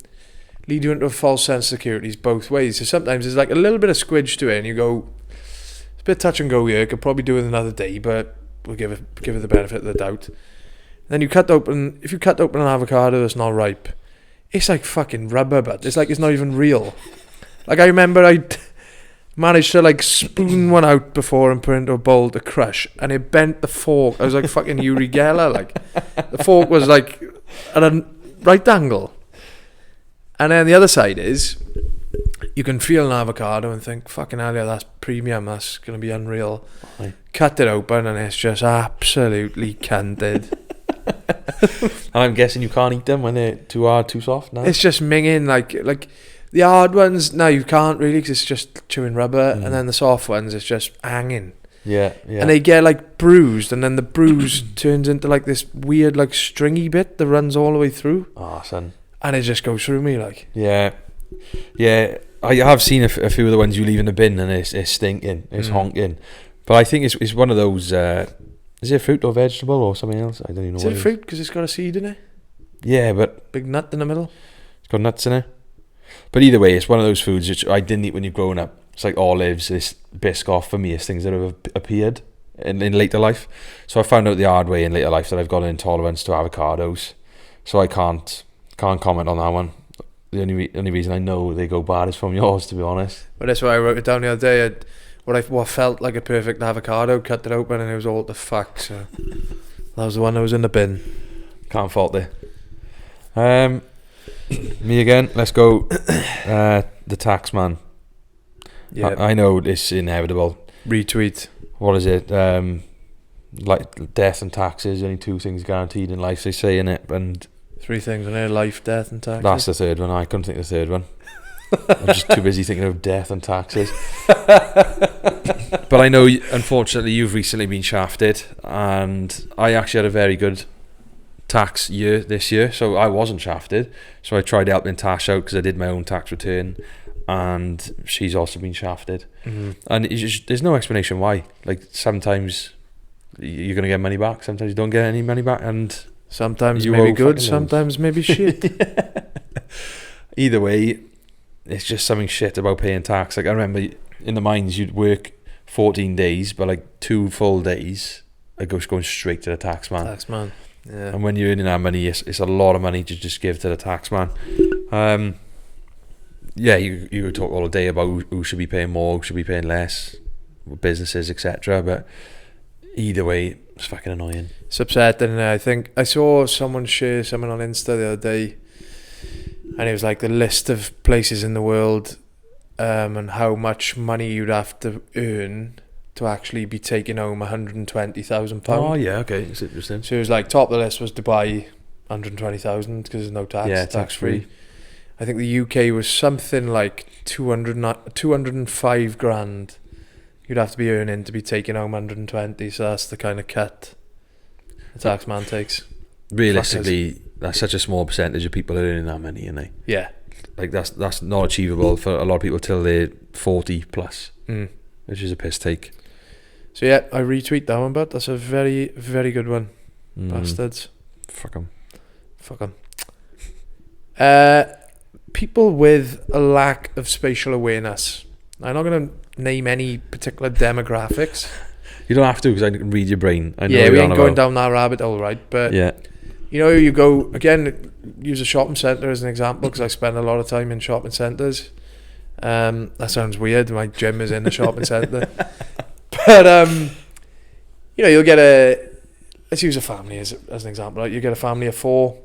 lead you into a false sense of security both ways. So sometimes there's like a little bit of squidge to it and you go, it's a bit touch and go here, could probably do it another day, but we'll give it the benefit of the doubt. Then if you cut open an avocado that's not ripe, it's like fucking rubber, but it's like it's not even real. Like I remember managed to like spoon one out before and put it into a bowl to crush, and it bent the fork. I was like fucking Uri Geller. Like the fork was like at a right angle, and then the other side is you can feel an avocado and think, fucking hell, yeah, that's premium. That's gonna be unreal. Right. Cut it open and it's just absolutely canted. And I'm guessing you can't eat them when they're too hard, too soft. No, It's just minging like the hard ones. No, you can't really because it's just chewing rubber, and then the soft ones it's just hanging. yeah. And they get like bruised, and then the bruise turns into like this weird like stringy bit that runs all the way through, Oh, son. and it just goes through me like. Yeah. I have seen a few of the ones you leave in the bin, and it's stinking, it's honking. But I think it's one of those. Is it fruit or vegetable or something else? I don't even know. Is what it fruit because it's got a seed in it? Yeah, but Big nut in the middle. it's got nuts in it. But either way, it's one of those foods which I didn't eat when you're growing up. It's like olives, it's Biscoff for me. It's things that have appeared in later life. So I found out the hard way in later life that I've got an intolerance to avocados. So I can't comment on that one. The only reason I know they go bad is from yours, to be honest. But that's why I wrote it down the other day. What felt like a perfect avocado, cut it open, and it was all the fuck. So that was the one that was in the bin. Can't fault it. Me again. Let's go. The tax man. Yeah. I know it's inevitable. Retweet. What is it? Like death and taxes. Only two things guaranteed in life, they say, in it, and 3 things on there: life, death, and taxes. that's the third one. I couldn't think of the third one. I'm just too busy thinking of death and taxes. But I know, unfortunately, you've recently been shafted, and I actually had a very good tax year this year, so I wasn't shafted. So I tried helping Tash out because I did my own tax return, and she's also been shafted. And it's just, there's no explanation why. Like, sometimes you're going to get money back, sometimes you don't get any money back, and Sometimes You maybe owe good, fucking sometimes maybe shit. either way, it's just something shit about paying tax. Like, I remember in the mines you'd work 14 days, but like 2 full days it goes going straight to the tax man. Tax man. Yeah. And when you're earning that money, it's a lot of money to just give to the tax man. Yeah, you could talk all day about who should be paying more, who should be paying less, businesses, etc. But either way, it's fucking annoying. It's upsetting. And I think I saw someone share something on Insta the other day, and it was like the list of places in the world and how much money you'd have to earn to actually be taking home £120,000. Oh yeah, okay, it's interesting. So it was like top of the list was Dubai, 120,000 because there's no tax. Yeah, tax free. I think the UK was something like 205 grand. You'd have to be earning to be taking home 120. So that's the kind of cut the tax man takes. Realistically, that's such a small percentage of people earning that money, isn't they? Yeah. Like that's not achievable for a lot of people till they're 40 plus, which is a piss take. So yeah, I retweet that one, but that's a very, very good one. Bastards. Fuck 'em. Fuck 'em. People with a lack of spatial awareness. I'm not going to name any particular demographics. You don't have to, because I can read your brain. I know Yeah, what we you're ain't on going about. down that rabbit hole, right? But Yeah. you know, you go again. Use a shopping centre as an example because I spend a lot of time in shopping centres. That sounds weird. My gym is in the shopping centre, but you know, you'll get let's use a family as an example. Right? You get a family of 4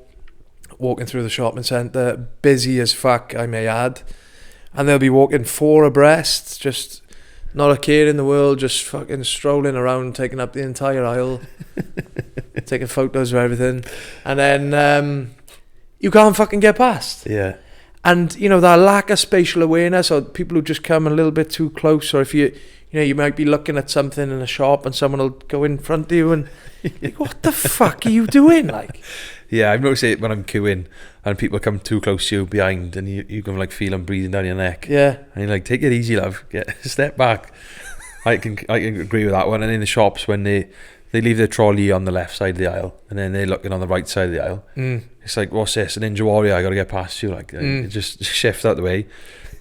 walking through the shopping centre, busy as fuck, I may add, and they'll be walking 4 abreast, just not a care in the world, just fucking strolling around, taking up the entire aisle, taking photos of everything, and then you can't fucking get past. Yeah. And you know, that lack of spatial awareness, or people who just come a little bit too close, or if you might be looking at something in a shop and someone will go in front of you and you're like, what the fuck are you doing? Like, Yeah, I've noticed it when I'm queuing and people come too close to you behind, and you can like feel them breathing down your neck. yeah, And you're like, take it easy, love. Step back. I can agree with that one. And in the shops, when they leave their trolley on the left side of the aisle, and then they're looking on the right side of the aisle. It's like, what's this? An Ninja Warrior, I got to get past you. Like, just shift out the way.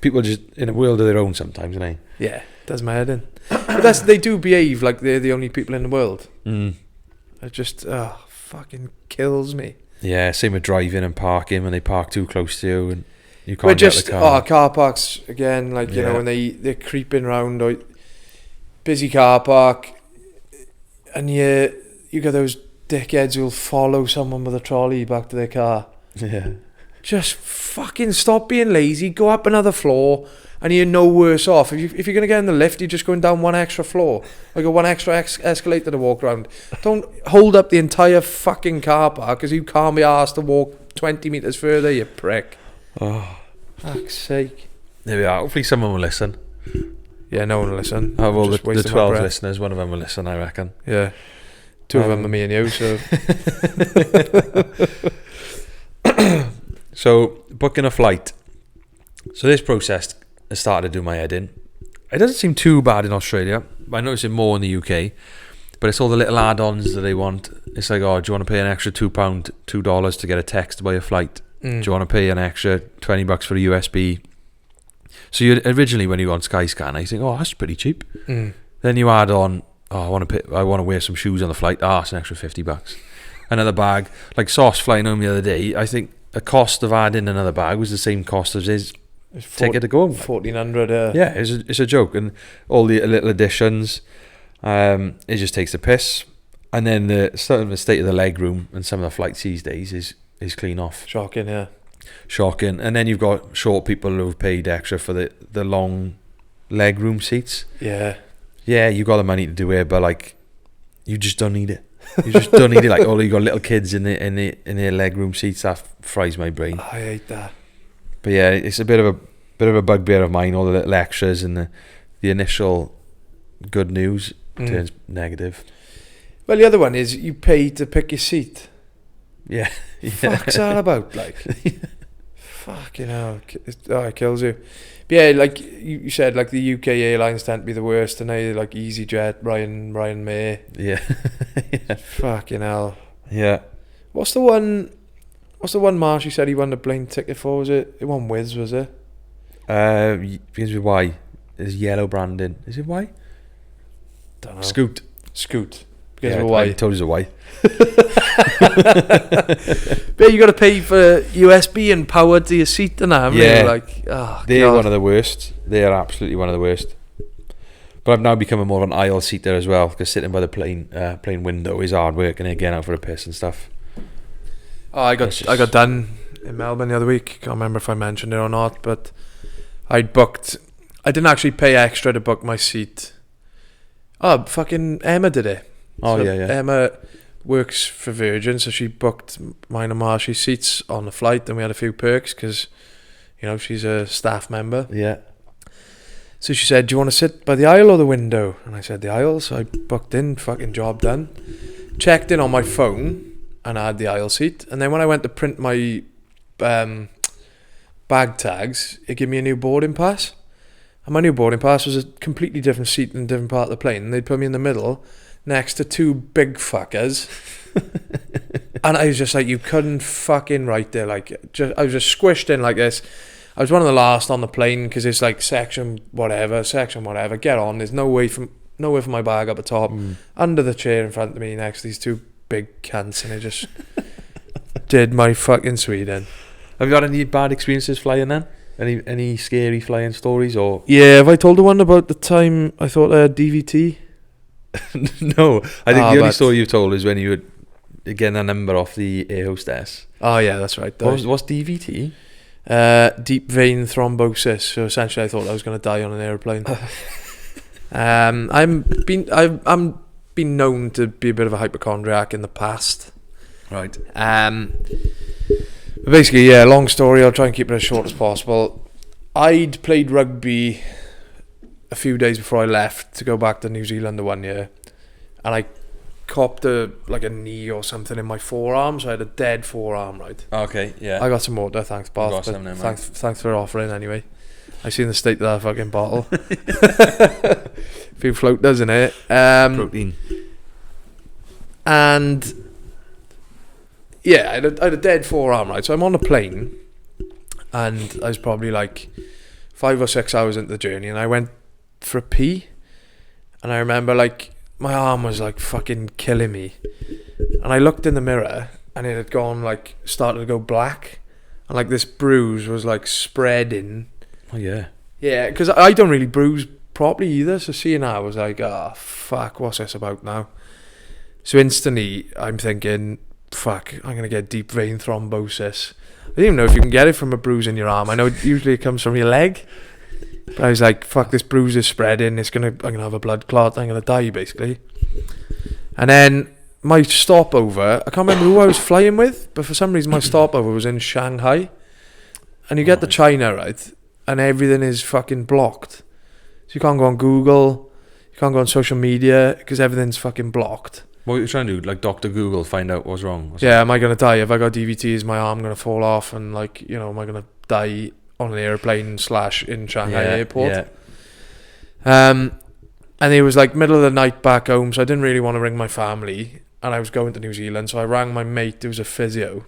People are just in a world of their own sometimes, aren't they? yeah, does my head in. But they do behave like they're the only people in the world. It just fucking kills me. Yeah, same with driving and parking when they park too close to you. And You can't We're get just the car. car parks again, like you know, Yeah. when they're creeping round, or busy car park, and you got those dickheads who'll follow someone with a trolley back to their car. Yeah. Just fucking stop being lazy. Go up another floor, and you're no worse off. If you're gonna get in the lift, you're just going down one extra floor, like a one extra escalator to walk around. Don't hold up the entire fucking car park because you can't be asked to walk 20 metres further, you prick. Oh, Fuck's sake. there we are. Hopefully someone will listen. Yeah, no one will listen. Oh, well, Just the wasting my 12 breath. listeners, one of them will listen, I reckon. Yeah. Two of them are me and you, so So, booking a flight. So this process has started to do my head in. It doesn't seem too bad in Australia. I notice it more in the UK. But it's all the little add-ons that they want. It's like, oh, do you want to pay an extra $2 to get a text to buy a flight? Do you want to pay an extra $20 for a USB? So you originally, when you go on Skyscanner, you think, oh, that's pretty cheap. Then you add on, oh, I want to wear some shoes on the flight. Ah, it's an extra $50. Another bag. Like Sauce flying home the other day, I think the cost of adding another bag was the same cost as his ticket to go home. 1,400. Yeah, it's a joke. And all the little additions, it just takes the piss. And then the state of the leg room and some of the flights these days is clean off. Shocking, yeah. Shocking. And then you've got short people who've paid extra for the long leg room seats. Yeah. Yeah, you got the money to do it, but like, you just don't need it. You just don't need it. Like, oh, you got little kids in their leg room seats. That fries my brain. I hate that. But yeah, it's a bit of a bugbear of mine. All the little extras and the initial good news turns negative. Well, the other one is you pay to pick your seat. Yeah. Fuck's that about? Like, fucking hell. It kills you. But yeah, like you said, like the UK airlines tend to be the worst, and they like EasyJet, Ryan May. Yeah. Yeah. Fucking hell. Yeah. What's the one Marshy said he won the plane ticket for? Was it won Wiz, was it? Begins with Y. There's yellow branding. Is it Y? Don't know. Scoot. Because Yeah, of Y. I told you it's a Y. But you got to pay for USB and power to your seat and that. Yeah. Like, oh, They're God. one of the worst. They are absolutely one of the worst. But I've now become more of an aisle seater as well, because sitting by the plane window is hard work, and getting out for a piss and stuff. Oh, I got done in Melbourne the other week. Can't remember if I mentioned it or not, but I didn't actually pay extra to book my seat. Oh, fucking Emma did it. Oh, So yeah. Emma works for Virgin, so she booked mine and Marshy's seats on the flight, and we had a few perks because, you know, she's a staff member. Yeah. So she said, do you want to sit by the aisle or the window? And I said, the aisle. So I booked in, fucking job done. Checked in on my phone and I had the aisle seat. And then when I went to print my bag tags, it gave me a new boarding pass. And my new boarding pass was a completely different seat in a different part of the plane. And they'd put me in the middle next to two big fuckers. And I was just like, you couldn't fucking write there. Like, I was just squished in like this. I was one of the last on the plane because it's like section whatever. Get on. There's no way for my bag up the top. Under the chair in front of me next to these two big cunts, and I just did my fucking Sweden. Have you had any bad experiences flying then? Any scary flying stories or? Yeah, have I told the one about the time I thought I had DVT? No, I think the only but- story you've told is when you were getting a number off the air hostess. Oh yeah, that's right. What's DVT? Deep vein thrombosis. So essentially, I thought I was going to die on an airplane. I'm been known to be a bit of a hypochondriac in the past. Right. But basically, yeah, long story. I'll try and keep it as short as possible. I'd played rugby a few days before I left to go back to New Zealand the 1 year, and I copped a knee or something in my forearm, so I had a dead forearm, right? Okay, yeah. I got some water, thanks, boss. Got But some there, man. thanks for offering anyway. I seen the state of that fucking bottle. Few floaters in it. Protein. And yeah, I had a dead forearm, right? So I'm on a plane, and I was probably like 5 or 6 hours into the journey, and I went for a pee, and I remember like my arm was like fucking killing me, and I looked in the mirror, and it had gone like started to go black, and like this bruise was like spreading. Oh yeah. Yeah, because I don't really bruise properly either. So seeing that, I was like, oh fuck, what's this about now? So instantly, I'm thinking, fuck, I'm gonna get deep vein thrombosis. I don't even know if you can get it from a bruise in your arm. I know usually it comes from your leg, but I was like, fuck, this bruise is spreading. I'm gonna have a blood clot. I'm gonna die basically. And then my stopover, I can't remember who I was flying with, but for some reason my stopover was in Shanghai. And you get to China, right? And everything is fucking blocked. So you can't go on Google, you can't go on social media, because everything's fucking blocked. What are you trying to do? Like Dr. Google, find out what's wrong? Yeah, am I going to die? Have I got DVT? Is my arm going to fall off? And like, you know, am I going to die on an airplane / in Shanghai airport? Yeah. And it was like middle of the night back home, so I didn't really want to ring my family. And I was going to New Zealand, so I rang my mate who was a physio.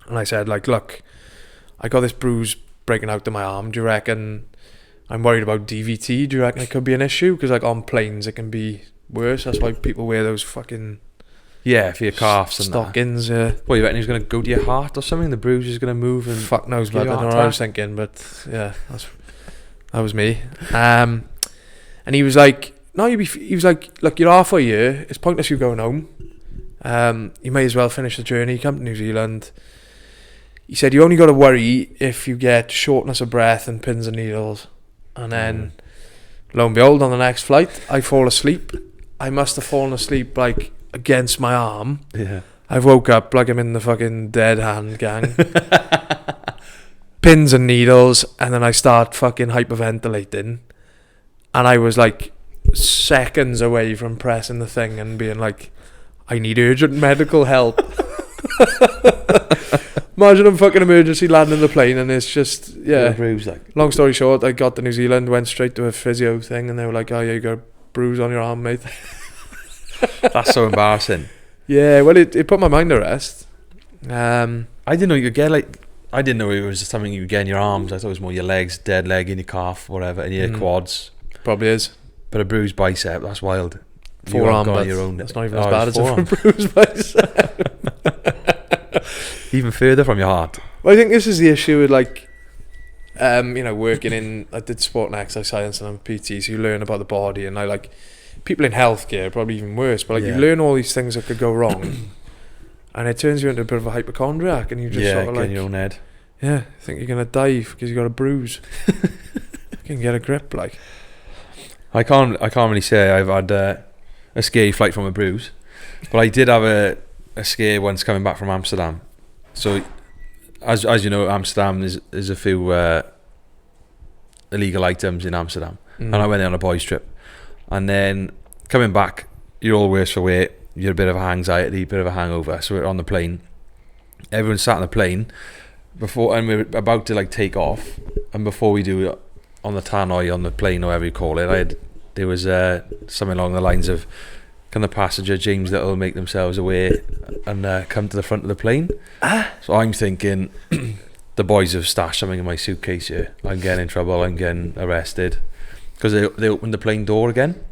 And I said, like, look, I got this bruise breaking out to my arm. Do you reckon I'm worried about DVT? Do you reckon it could be an issue? Because like on planes it can be worse. That's why people wear those fucking for your calves and stockings. What, you reckon he's going to go to your heart or something? The bruise is going to move and fuck knows, but I don't know what I was thinking. But yeah, that was me. And he was like, no, he was like, look, you're halfway here. It's pointless you going home. You may as well finish the journey. Come to New Zealand. He said, you only got to worry if you get shortness of breath and pins and needles. And then, lo and behold, on the next flight, I fall asleep. I must have fallen asleep, like, against my arm. Yeah. I woke up like I'm in the fucking dead hand gang. Pins and needles, and then I start fucking hyperventilating. And I was, like, seconds away from pressing the thing and being like, I need urgent medical help. Imagine I'm fucking emergency landing the plane and it's just, yeah. Bruise, like. Long story short, I got to New Zealand, went straight to a physio thing, and they were like, oh yeah, you got a bruise on your arm, mate. That's so embarrassing. Yeah, well, it put my mind at rest. I didn't know you could get, like, I didn't know it was something you could get in your arms. I thought it was more your legs, dead leg in your calf, whatever, in your quads. Probably is. But a bruised bicep, that's wild. Forearm, but your own. that's not even as bad as a bruised bicep. Even further from your heart. Well, I think this is the issue with, like, you know, working in, I did sport and exercise science and I'm a PT, so you learn about the body, and I like, people in healthcare are probably even worse, but like you learn all these things that could go wrong, and it turns you into a bit of a hypochondriac, and you just sort of like, in your own head. Yeah, think you're gonna die because you got a bruise. You can get a grip, like. I can't really say I've had a scary flight from a bruise, but I did have a scare once coming back from Amsterdam. So, as you know, Amsterdam is a few illegal items in Amsterdam, and I went there on a boys' trip, and then coming back, you're all worse for wear. You're a bit of anxiety, a bit of a hangover. So we're on the plane. Everyone sat on the plane before, and we're about to like take off. And before we do, on the tannoy on the plane, or whatever you call it, there was something along the lines of, can the passenger James Little make themselves aware and come to the front of the plane? So I'm thinking, the boys have stashed something in my suitcase here. I'm getting in trouble. I'm getting arrested because they opened the plane door again.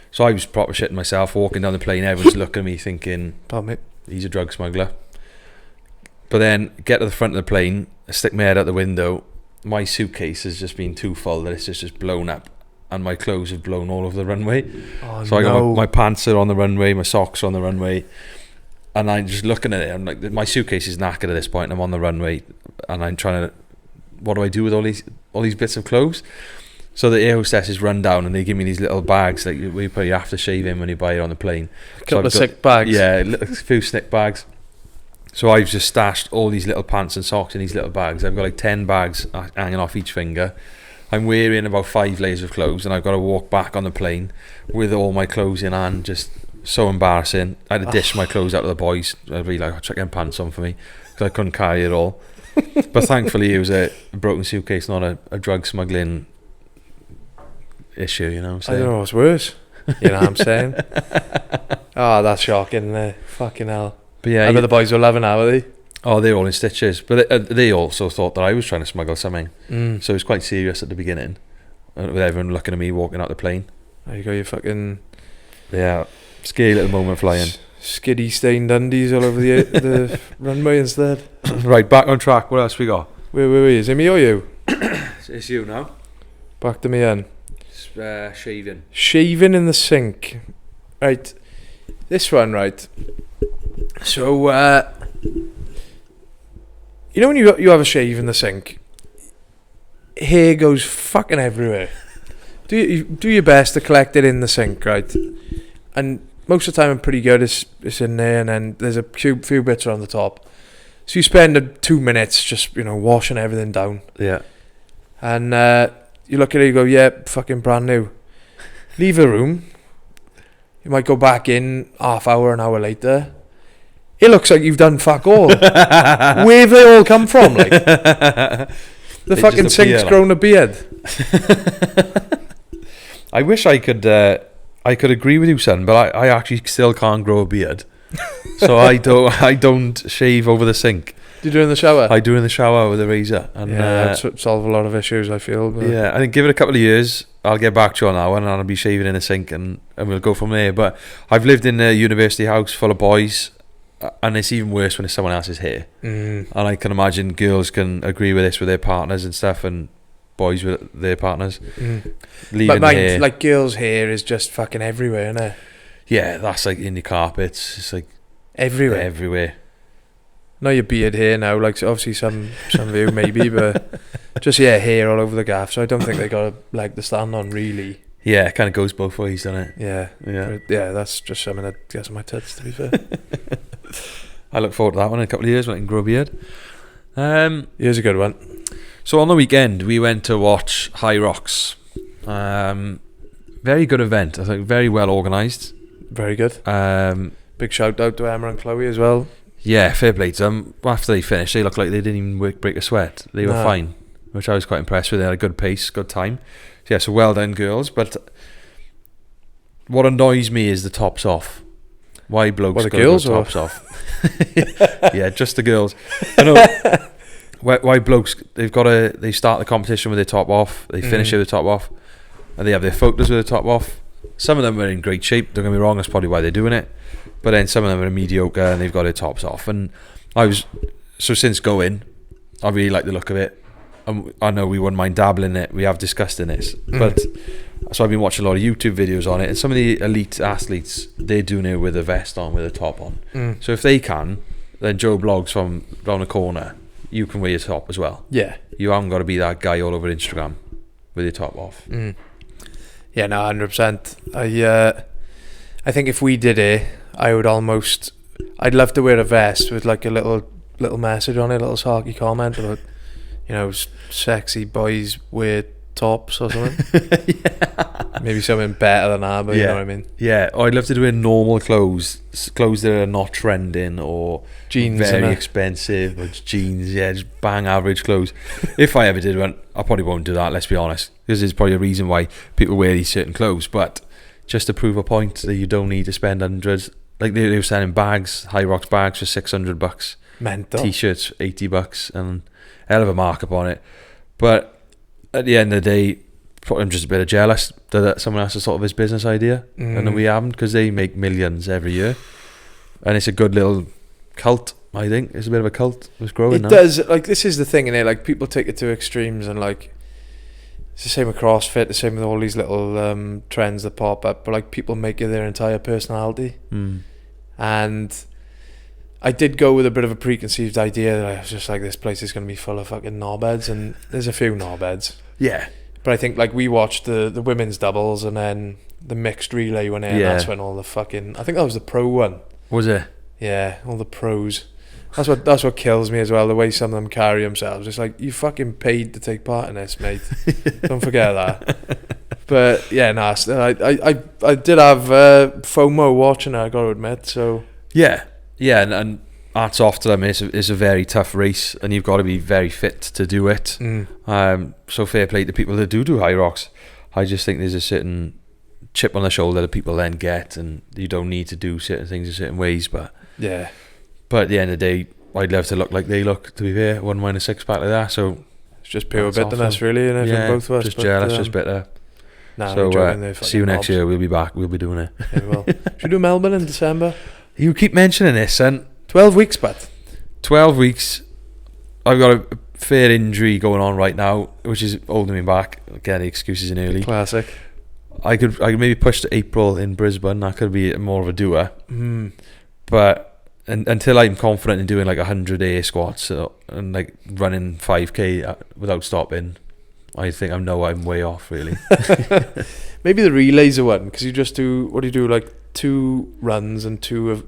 So I was proper shitting myself walking down the plane. Everyone's looking at me thinking, pardon me, he's a drug smuggler. But then get to the front of the plane, I stick my head out the window. My suitcase has just been too full that it's just blown up, and my clothes have blown all over the runway. So I got my pants are on the runway, my socks are on the runway, and I'm just looking at it. I'm like, my suitcase is knackered at this point. I'm on the runway, and I'm trying to, what do I do with all these bits of clothes? So the air hostesses run down and they give me these little bags like you put your aftershave in when you buy it on the plane. A couple of sick bags. Yeah, a few sick bags. So I've just stashed all these little pants and socks in these little bags. I've got like 10 bags hanging off each finger. I'm wearing about 5 layers of clothes, and I've got to walk back on the plane with all my clothes in hand. Just so embarrassing. I had to dish my clothes out to the boys. I'd be like, chuck them pants on for me, because I couldn't carry it all. But thankfully it was a broken suitcase, not a drug smuggling issue, you know what I'm saying? I don't know what's worse. You know what I'm saying? Oh, that's shocking. Fucking hell. But yeah, I bet the boys were loving that, were they? Oh, they're all in stitches. But they also thought that I was trying to smuggle something. So it was quite serious at the beginning, with everyone looking at me walking out the plane. There you go, you fucking... Yeah, scary little moment flying. Skiddy stained undies all over the runway instead. Right, back on track. What else we got? Wait, is it me or you? It's you now. Back to me then. Shaving. Shaving in the sink. Right. This one, right. So, you know when you have a shave in the sink, hair goes fucking everywhere. Do your best to collect it in the sink, right? And most of the time I'm pretty good. It's in there, and then there's a few bits on the top. So you spend 2 minutes just, washing everything down. Yeah. And you look at it, you go, yeah, fucking brand new. Leave the room. You might go back in half hour, an hour later. It looks like you've done fuck all. Where have they all come from? Like, the fucking sink's grown a beard. I wish I could agree with you, son, but I actually still can't grow a beard. So I don't shave over the sink. Do you do it in the shower? I do in the shower with a razor. And, that'd solve a lot of issues, I feel. But yeah, I think give it a couple of years, I'll get back to you on that one, and I'll be shaving in the sink, and we'll go from there. But I've lived in a university house full of boys, and it's even worse when it's someone else's hair. And I can imagine girls can agree with this with their partners and stuff, and boys with their partners. Leaving but hair. like girls' hair is just fucking everywhere, isn't it? Yeah, that's like in the carpets. It's like everywhere. Not your beard hair now, like obviously some of you maybe, but just hair all over the gaff. So I don't think they got a leg to stand on really. Yeah, it kind of goes both ways, doesn't it? Yeah. Yeah. Yeah, that's just something that gets on my tits, to be fair. I look forward to that one in a couple of years when I can grow a beard. Here's a good one. So on the weekend we went to watch High Rocks. Very good event. I think very well organised. Very good. Big shout out to Emma and Chloe as well. Yeah, fair play to them. After they finished, they looked like they didn't even break a sweat. They were fine, which I was quite impressed with. They had a good pace, good time. Yeah, so well done, girls. But what annoys me is the tops off. Why blokes the got girls the tops off? Yeah, just the girls. I know. Why blokes? They start the competition with their top off. They finish it with the top off, and they have their photos with the top off. Some of them are in great shape. Don't get me wrong. That's probably why they're doing it. But then some of them are mediocre and they've got their tops off. And since going, I really like the look of it. I know we wouldn't mind dabbling in it. We have discussed in this. But so I've been watching a lot of YouTube videos on it. And some of the elite athletes, they're doing it with a vest on, with a top on. So if they can, then Joe Blogs from round the corner, you can wear your top as well. Yeah. You haven't got to be that guy all over Instagram with your top off. Yeah, no, 100%. I think if we did it, I'd love to wear a vest with like a little message on it, a little sarky comment about, sexy boys wear tops or something. Maybe something better than that, but you know what I mean. Yeah, I'd love to do it in normal clothes that are not trending or jeans, very expensive, or jeans. Yeah, just bang average clothes. If I ever did one, I probably won't do that. Let's be honest, because there's probably a reason why people wear these certain clothes, but just to prove a point that you don't need to spend hundreds. Like they were selling bags, High Rocks bags for $600. Mental. T-shirts $80 and hell of a markup on it. But at the end of the day, I'm just a bit jealous that someone else has thought of his business idea and then we haven't, because they make millions every year. And it's a good little cult, I think. It's a bit of a cult. It's growing now. It does. Like, this is the thing, innit? Like, people take it to extremes, and like, it's the same with CrossFit, the same with all these little trends that pop up, but like, people make it their entire personality. And I did go with a bit of a preconceived idea that I was just like, this place is going to be full of fucking knobheads, and there's a few knobheads. Yeah. But I think like we watched the women's doubles, and then the mixed relay went in, and that's when all the fucking, I think that was the pro one. Was it? Yeah, all the pros. That's what kills me as well, the way some of them carry themselves. It's like, you fucking paid to take part in this, mate. Don't forget that. But yeah, no, I did have FOMO watching it, I got to admit. So yeah, and hats off to them. It's a very tough race, and you've got to be very fit to do it. So fair play to people that do High Rocks. I just think there's a certain chip on the shoulder that people then get, and you don't need to do certain things in certain ways. But yeah. But at the end of the day, I'd love to look like they look, to be fair. Wouldn't mind a six-pack like that. So it's just pure bitterness, really, and yeah, both of us. Just jealous, just bitter. Nah, so see you next year. We'll be back. We'll be doing it. Yeah, we will. Should we do Melbourne in December? You keep mentioning this, son. 12 weeks, but 12 weeks. I've got a fair injury going on right now, which is holding me back. Again, the excuses in early. Classic. I could maybe push to April in Brisbane. That could be more of a doer. But until I'm confident in doing like 100 air squats and like running 5k without stopping, I think I'm way off really. Maybe the relays are one, because you just do, what do you do, like 2 runs and 2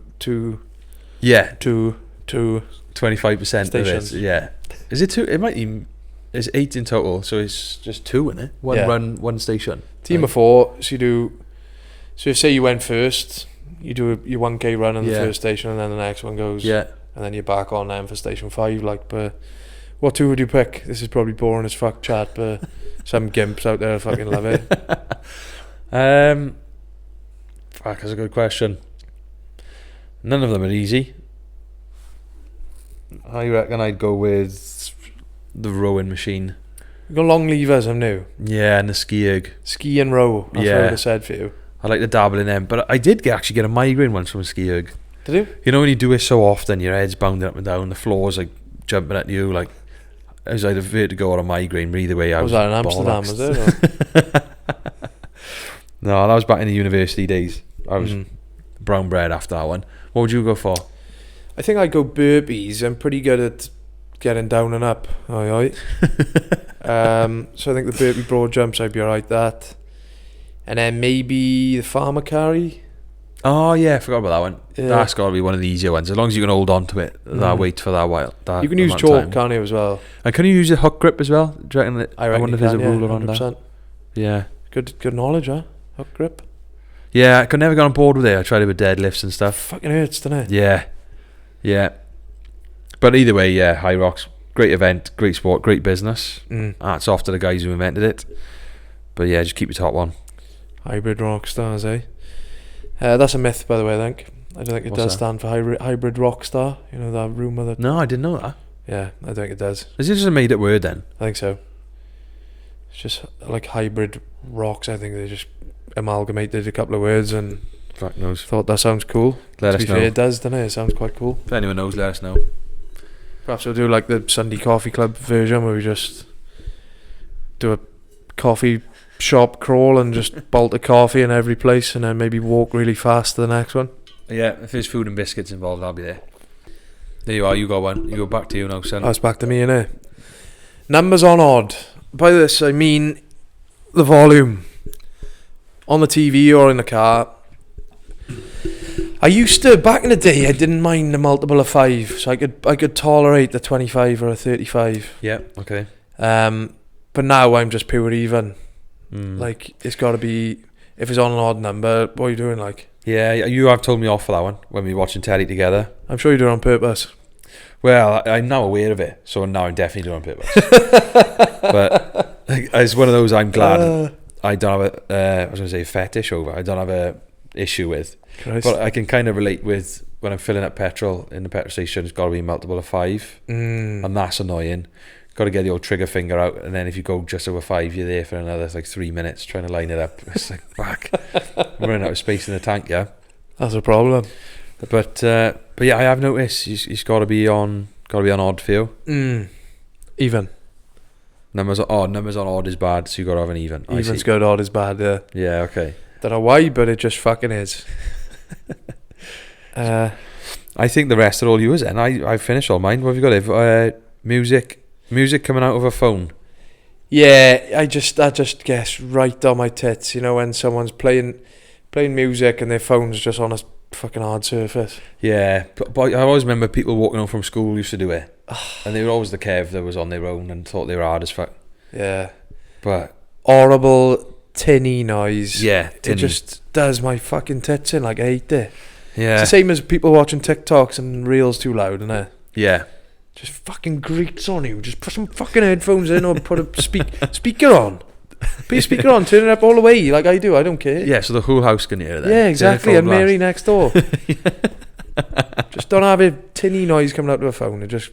Yeah, 25% of it. Yeah, is it 2? It might even. It's 8 in total, so it's just 2 in it. One run, 1 station. Team of 4. So you do. So say you went first, you do your 1k run in the first station, and then the next one goes. Yeah. And then you're back on them for station 5. Like, but what 2 would you pick? This is probably boring as fuck chat, but some gimps out there fucking love it. Fuck, that's a good question. None of them are easy. I reckon I'd go with the rowing machine. You got long levers, I'm new. Yeah, and the ski erg. Ski and row. That's what I would have said for you. I like to dabble in them, but I did actually get a migraine once from a ski erg. Did you? You know when you do it so often, your head's bounding up and down, the floor's like jumping at you, like it was either vertigo or a migraine. Either way, I was that in Amsterdam? Was it? No, that was back in the university days. I was brown bread after that one. What would you go for? I think I'd go burpees. I'm pretty good at getting down and up. Aye. So I think the burpee broad jumps, I'd be alright that. And then maybe the farmer carry. Oh yeah, I forgot about that one. Yeah. That's got to be one of the easier ones. As long as you can hold on to it, that weight for that while. You can use chalk, can't you, as well? And can you use a hook grip as well? Do you reckon that? I wonder if there's a rule around 100%. that. Yeah. Good knowledge, huh? Hook grip. Yeah, I could never get on board with it. I tried it with deadlifts and stuff. Fucking hurts, doesn't it? Yeah. But either way, yeah, High Rocks, great event, great sport, great business. Hats off to the guys who invented it. But yeah, just keep your top one. Hybrid rock stars, eh? That's a myth, by the way, I think. I don't think it does stand for hybrid rock star. You know, that rumour that... No, I didn't know that. Yeah, I think it does. Is it just a made up word then? I think so. It's just like hybrid rocks. I think they just amalgamated a couple of words and fuck knows. Thought that sounds cool. Let us know. Fair, it does, doesn't it? It sounds quite cool. If anyone knows, let us know. Perhaps we'll do like the Sunday Coffee Club version where we just do a coffee shop crawl and just bolt a coffee in every place and then maybe walk really fast to the next one. Yeah, if there's food and biscuits involved, I'll be there. There you are, you got one. You go back to you now, son. That's back to me, innit? Numbers on odd. By this, I mean the volume. On the TV or in the car. I used to, back in the day, I didn't mind the multiple of 5. So I could tolerate the 25 or a 35. Yeah, okay. But now I'm just pure even. Like, it's got to be, if it's on an odd number, what are you doing, like? Yeah, you have told me off for that one when we were watching telly together. I'm sure you do it on purpose. Well, I'm now aware of it, so now I'm definitely doing it on purpose. But it's one of those I'm glad I don't have I was going to say fetish over. I don't have a issue with. Christ. But I can kind of relate with when I'm filling up petrol in the petrol station. It's got to be multiple of 5, and that's annoying. Got to get the old trigger finger out, and then if you go just over 5, you're there for another 3 minutes trying to line it up. It's like fuck, I'm running out of space in the tank. Yeah, that's a problem. But yeah, I have noticed he's got to be on odd for you. Even. Numbers on odd is bad, so you got to have an even. Even's good, odd is bad. Yeah. Yeah. Okay. Don't know why, but it just fucking is. I think the rest are all yours. And I finished all mine. What have you got? Music coming out of a phone. Yeah, that just gets right on my tits. You know, when someone's playing music and their phone's just on a fucking hard surface. Yeah, but I always remember people walking home from school used to do it, and they were always the Kev that was on their own and thought they were hard as fuck. Yeah, but horrible tinny noise. Yeah, tinny. It just does my fucking tits in. Like, I hate it. Yeah, it's the same as people watching TikToks and reels too loud, isn't it? Yeah. Just fucking greets on you. Just put some fucking headphones in or put a speaker on. Put your speaker on, turn it up all the way like I do. I don't care. Yeah, so the whole house can hear it then. Yeah, exactly. And Mary next door. Just don't have a tinny noise coming out of a phone. It just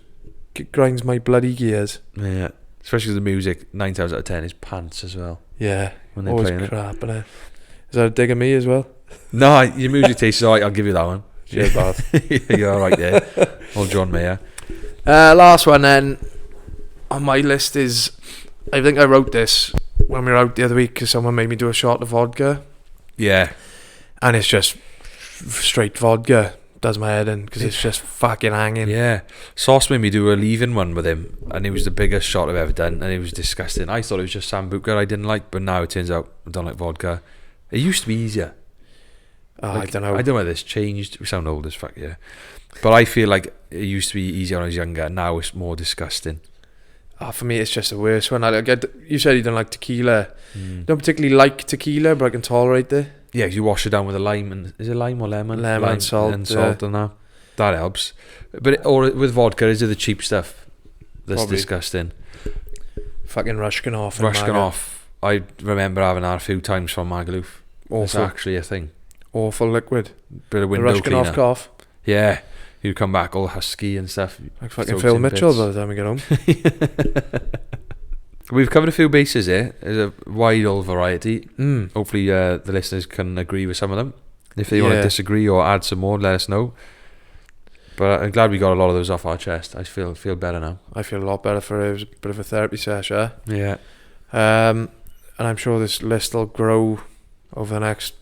grinds my bloody gears. Yeah, especially the music. 9 times out of 10 is pants as well. Yeah, when they're always playing crap. Is that a dig at me as well? No, your music taste is alright. I'll give you that one. Cheers, Bath. You're alright there. Old John Mayer. Last one then. on my list is, I think I wrote this when we were out the other week because someone made me do a shot of vodka, Yeah. and it's just straight vodka. Does my head in because it's just fucking hanging. Yeah. Sauce made me do a leaving one with him, and it was the biggest shot I've ever done, and it was disgusting. I thought it was just Sambuca I didn't like, but now it turns out I don't like vodka. It used to be easier. I don't know. I don't know whether it's changed. We sound old as fuck, yeah. But I feel like it used to be easier when I was younger. Now it's more disgusting. For me, it's just the worst one. You said you don't like tequila. Don't particularly like tequila, but I can tolerate it. Yeah, you wash it down with a lime, and is it lime or lemon? Lemon and salt. And salt and that. That helps. But or with vodka, is it the cheap stuff that's Probably. disgusting? Fucking Rushkin-off. Rushkin-off. I remember having that a few times from Magaluf. It's Awful. actually a thing. Awful liquid. Bit of The window Rushkin-off cleaner. cough. Yeah, you'd come back all husky and stuff. Like fucking Soaked Phil in Mitchell bits. by the time we get home. We've covered a few bases here. There's a wide old variety. Mm. Hopefully the listeners can agree with some of them. If they want to Yeah. disagree or add some more, let us know. But I'm glad we got a lot of those off our chest. I feel better now. I feel a lot better for it. It was a bit of a therapy session. Yeah. And I'm sure this list will grow over the next,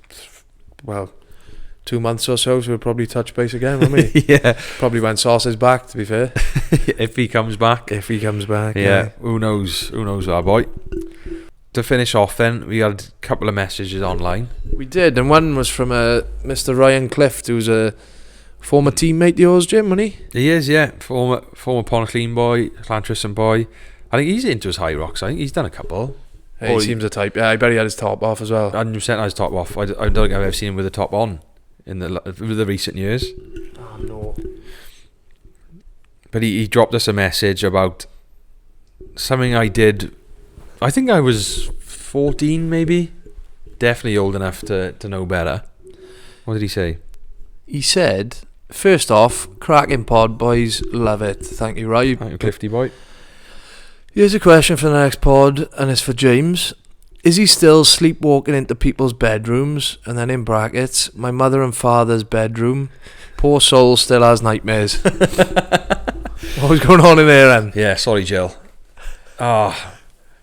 2 months or so we'll probably touch base again, won't we? Yeah. Probably when Sauce is back, to be fair. If he comes back. If he comes back. Yeah. Who knows? Who knows, our boy? To finish off then, we had a couple of messages online. We did, and one was from Mr. Ryan Clift, who's a former teammate of yours, Jim, wasn't he? He is, yeah. Former Ponaclean boy, Llantrisson boy. I think he's into his high rocks. I think he's done a couple. He seems the type. Yeah, I bet he had his top off as well. 100% has top off. I don't think I've ever seen him with a top on in the recent years. Oh, no. But he dropped us a message about something I did. I think I was 14 maybe. Definitely old enough to know better. What did he say? He said, first off, cracking pod, boys, love it. Thank you, Ryan. Thank you, Clifty boy. Here's a question for the next pod, and it's for James. Is he still sleepwalking into people's bedrooms? And then in brackets, my mother and father's bedroom. Poor soul still has nightmares. What was going on in there then? Yeah, sorry, Jill. I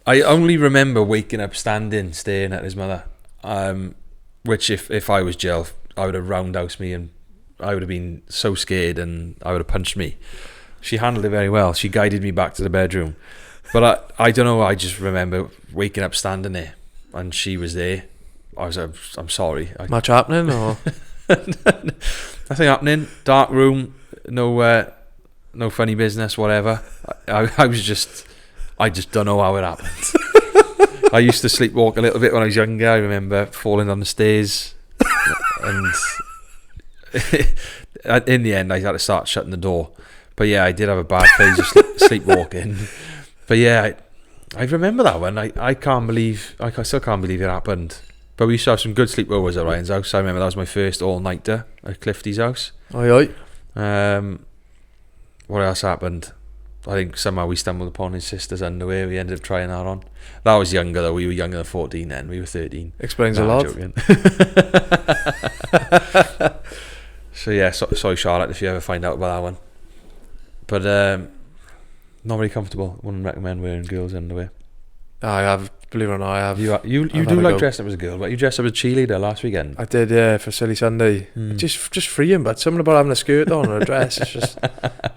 only remember waking up standing, staring at his mother. Which if I was Jill, I would have roundhoused me, and I would have been so scared, and I would have punched me. She handled it very well. She guided me back to the bedroom. But I don't know, I just remember waking up standing there, and she was there. I'm sorry. Much happening, or? Nothing happening. Dark room. No funny business. Whatever. I just don't know how it happened. I used to sleepwalk a little bit when I was younger. I remember falling down the stairs, and in the end, I had to start shutting the door. But yeah, I did have a bad phase of sleepwalking. But yeah, I remember that one. I can't believe, I still can't believe it happened. But we used to have some good sleepovers at Ryan's house. I remember that was my first all-nighter at Clifty's house. Aye. What else happened? I think somehow we stumbled upon his sister's underwear. We ended up trying that on. That was younger though. We were younger than 14 then. We were 13. Explains a lot. So yeah, sorry Charlotte if you ever find out about that one. But not very comfortable. Wouldn't recommend wearing girls' underwear. I have, believe it or not, I have. You I've do had a like go. dressing up as a girl, but you dressed up as a cheerleader last weekend. I did, yeah, for Silly Sunday. Just freeing, but something about having a skirt on or a dress, it's just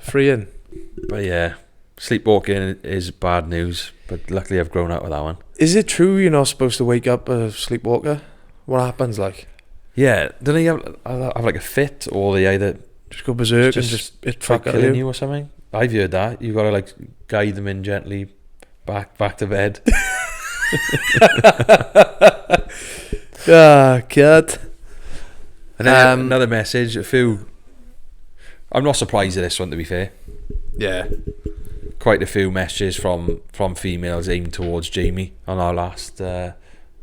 freeing. But yeah, sleepwalking is bad news. But luckily I've grown up with that one. Is it true you're not supposed to wake up a sleepwalker? What happens, like? Yeah, don't they have like a fit, or they either Just go berserk and just try fuck at killing you? you or something? I've heard that. You've got to like guide them in gently back to bed. Cat. And then another message, a few. I'm not surprised at this one, to be fair. Yeah. Quite a few messages from females aimed towards Jamie on our last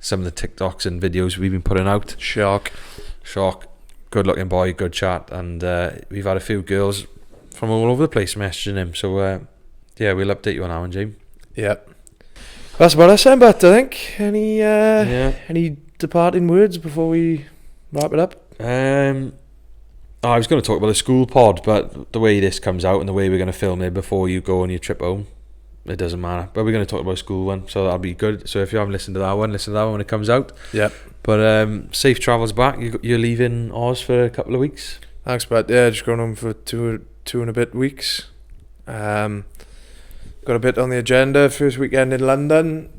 some of the TikToks and videos we've been putting out. Shock. Good looking boy, good chat, and we've had a few girls from all over the place messaging him. So yeah, we'll update you on that one, Jamie. Yeah. That's about us, but I think. Any departing words before we wrap it up? I was going to talk about the school pod, but the way this comes out and the way we're going to film it before you go on your trip home, it doesn't matter. But we're going to talk about school one, so that'll be good. So if you haven't listened to that one, listen to that one when it comes out. Yep. But safe travels back. You're leaving Oz for a couple of weeks. Thanks, but yeah, just going home for two and a bit weeks. Got a bit on the agenda. First weekend in London.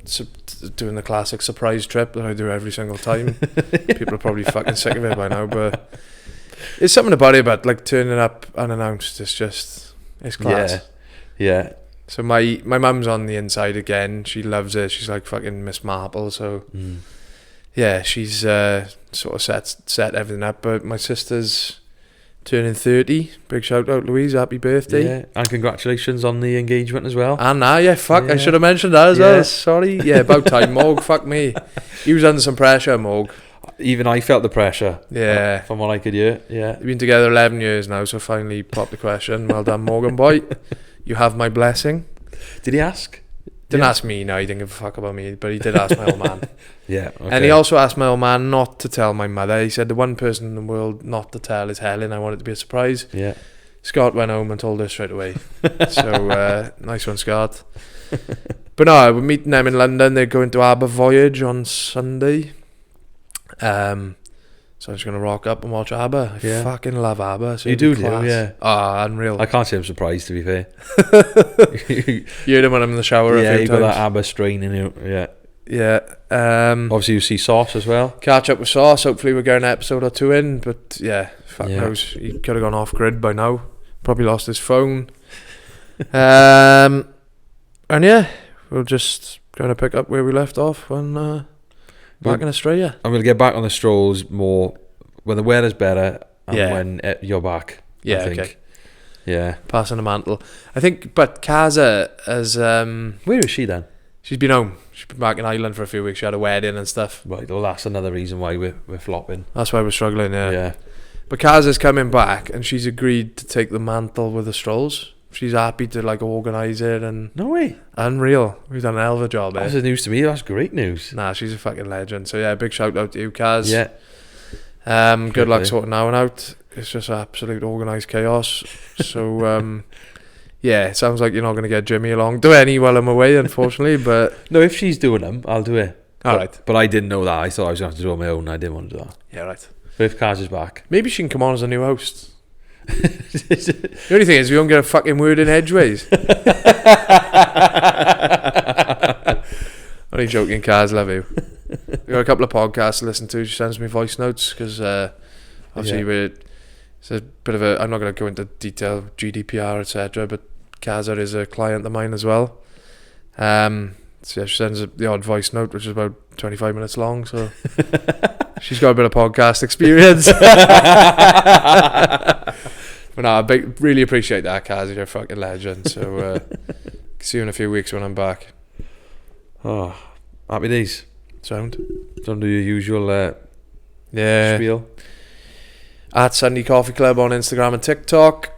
Doing the classic surprise trip that I do every single time. People are probably fucking sick of it by now, but there's something about it. About like turning up unannounced. It's class. Yeah. So my mum's on the inside again. She loves it. She's like fucking Miss Marple. So yeah, she's sort of set everything up. But my sister's turning 30. Big shout out, Louise. Happy birthday. Yeah, and congratulations on the engagement as well. And I Yeah. should have mentioned that as well. Sorry. Yeah, about time, Morg. Fuck me. He was under some pressure, Morg. Even I felt the pressure. Yeah. From what I could hear. Yeah. We've been together 11 years now, so finally popped the question. Well done, Morgan boy. You have my blessing. Did he ask? Didn't Yeah. ask me, no, he didn't give a fuck about me, but he did ask my old man. Yeah. Okay. And he also asked my old man not to tell my mother. He said the one person in the world not to tell is Helen. I want it to be a surprise. Yeah. Scott went home and told her straight away. So nice one, Scott. But no, we're meeting them in London. They're going to Aber Voyage on Sunday. So I'm just going to rock up and watch ABBA. I Yeah. fucking love ABBA. So You it'll do, be class. yeah. Ah, unreal. I can't say I'm surprised, to be fair. You heard him when I'm in the shower a Yeah, few you got times. that ABBA strain in you. Yeah. Yeah. Obviously, you see Sauce as well. Catch up with Sauce. Hopefully we'll get an episode or two in. But yeah, fuck Yeah. knows. He could have gone off grid by now. Probably lost his phone. And yeah, we'll just kind of pick up where we left off when back in Australia. I'm going to get back on the strolls more when the weather's better and Yeah. when you're back. Yeah, I think. okay. Yeah. Passing the mantle. I think, but Kaza has... Where is she then? she's been home. She's been back in Ireland for a few weeks. She had a wedding and stuff. Right, well, that's another reason why we're flopping. That's why we're struggling, yeah. Yeah. But Kaza's coming back and she's agreed to take the mantle with the strolls. She's happy to like organise it and No way. unreal. We've done a hell of a job, That's eh? news to me. That's great news. Nah, she's a fucking legend. So yeah, big shout out to you, Kaz. Yeah. Good luck play. sorting that one out. It's just absolute organised chaos. So yeah, it sounds like you're not going to get Jimmy along to any while I'm away, unfortunately. But No, if she's doing them, I'll do it. all right, But I didn't know that. I thought I was going to have to do it on my own. I didn't want to do that. yeah, right. But if Kaz is back. Maybe she can come on as a new host. The only thing is we don't get a fucking word in edgeways. Only joking, Kaz, love you. We've got a couple of podcasts to listen to. She sends me voice notes because obviously it's a bit of a... I'm not going to go into detail, GDPR, etc. But Kaza is a client of mine as well. So yeah, she sends the odd voice note, which is about 25 minutes long. So she's got a bit of podcast experience. But no, I really appreciate that, Kaz. You're a fucking legend. So see you in a few weeks when I'm back. Oh, happy days. Sound? Don't do your usual Yeah. spiel. At Sunday Coffee Club on Instagram and TikTok.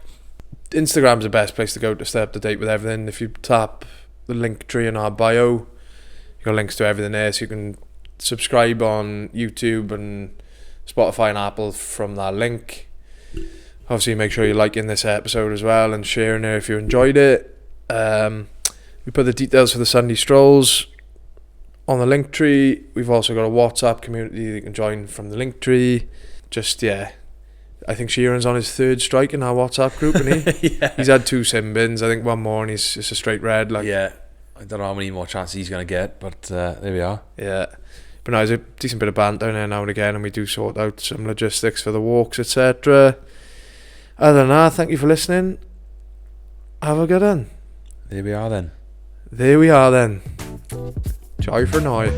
Instagram's the best place to go to stay up to date with everything. If you tap the link tree in our bio, you got links to everything there, so you can subscribe on YouTube and Spotify and Apple from that link. Obviously, make sure you're liking this episode as well and sharing it if you enjoyed it. We put the details for the Sunday strolls on the link tree. We've also got a WhatsApp community that you can join from the link tree. Just, yeah, I think Sheeran's on his third strike in our WhatsApp group, isn't he? Yeah. He's had 2 sin bins. I think one more and he's just a straight red. Like, Yeah. I don't know how many more chances he's going to get, but there we are. yeah. But no, there's a decent bit of banter there now and again, and we do sort out some logistics for the walks, etc. Other than that, thank you for listening. Have a good one. There we are then. There we are then. Ciao for now.